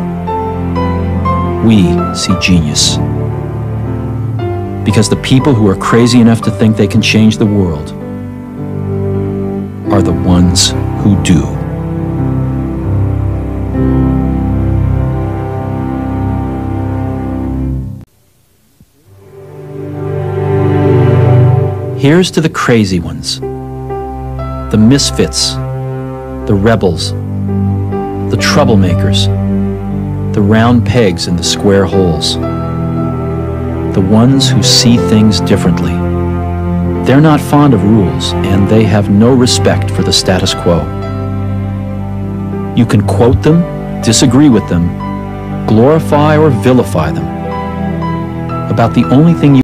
we see genius. Because the people who are crazy enough to think they can change the world are the ones who do. Here's to the crazy ones, the misfits, the rebels, the troublemakers, the round pegs in the square holes, the ones who see things differently. They're not fond of rules, and they have no respect for the status quo. You can quote them, disagree with them, glorify or vilify them. About the only thing you